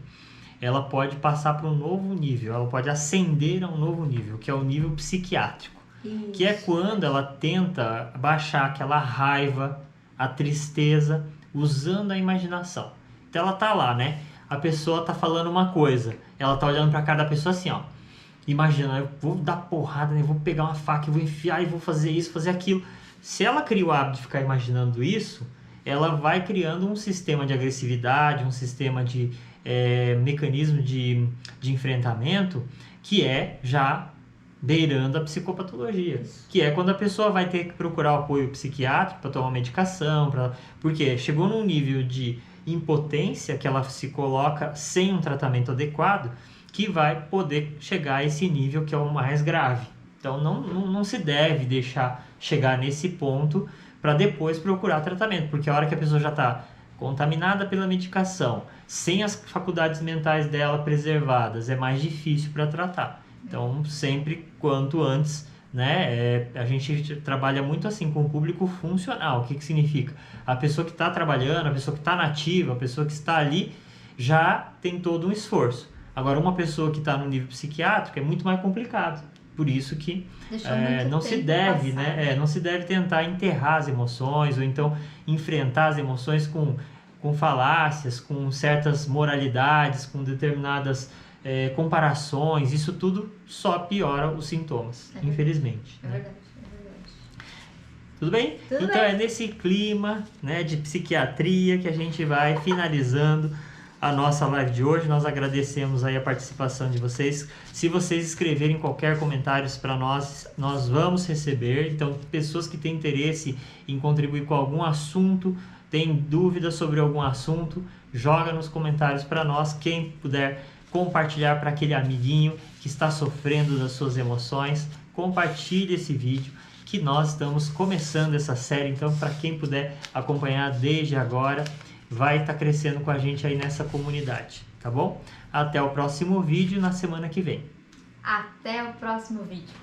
ela pode passar para um novo nível, ela pode ascender a um novo nível, que é o nível psiquiátrico. Isso. Que é quando ela tenta baixar aquela raiva, a tristeza, usando a imaginação. Então ela tá lá, né? A pessoa tá falando uma coisa, ela tá olhando para a cara da pessoa assim, ó. Imagina, eu vou dar porrada, né? Eu vou pegar uma faca, eu vou enfiar e vou fazer isso, fazer aquilo. Se ela cria o hábito de ficar imaginando isso, ela vai criando um sistema de agressividade, um sistema de mecanismo de enfrentamento que é já beirando a psicopatologia. Isso. Que é quando a pessoa vai ter que procurar o apoio psiquiátrico para tomar medicação, porque chegou num nível de impotência que ela se coloca sem um tratamento adequado, que vai poder chegar a esse nível que é o mais grave. Então não se deve deixar chegar nesse ponto para depois procurar tratamento, porque a hora que a pessoa já está contaminada pela medicação, sem as faculdades mentais dela preservadas, é mais difícil para tratar. Então, sempre quanto antes, né? A gente trabalha muito assim com o público funcional. O que significa? A pessoa que está trabalhando, a pessoa que está nativa, a pessoa que está ali, já tem todo um esforço. Agora, uma pessoa que está no nível psiquiátrico é muito mais complicado. Por isso que não se deve, né? Não se deve tentar enterrar as emoções ou então enfrentar as emoções com falácias, com certas moralidades, com determinadas comparações. Isso tudo só piora os sintomas, infelizmente. É verdade, é verdade. Tudo bem? Tudo então bem. É nesse clima, né, de psiquiatria que a gente vai finalizando a nossa live de hoje. Nós agradecemos aí a participação de vocês. Se vocês escreverem qualquer comentário para nós, nós vamos receber. Então, pessoas que têm interesse em contribuir com algum assunto, têm dúvidas sobre algum assunto, joga nos comentários para nós. Quem puder compartilhar para aquele amiguinho que está sofrendo das suas emoções, compartilhe esse vídeo, que nós estamos começando essa série. Então, para quem puder acompanhar desde agora, vai estar crescendo com a gente aí nessa comunidade, tá bom? Até o próximo vídeo na semana que vem. Até o próximo vídeo.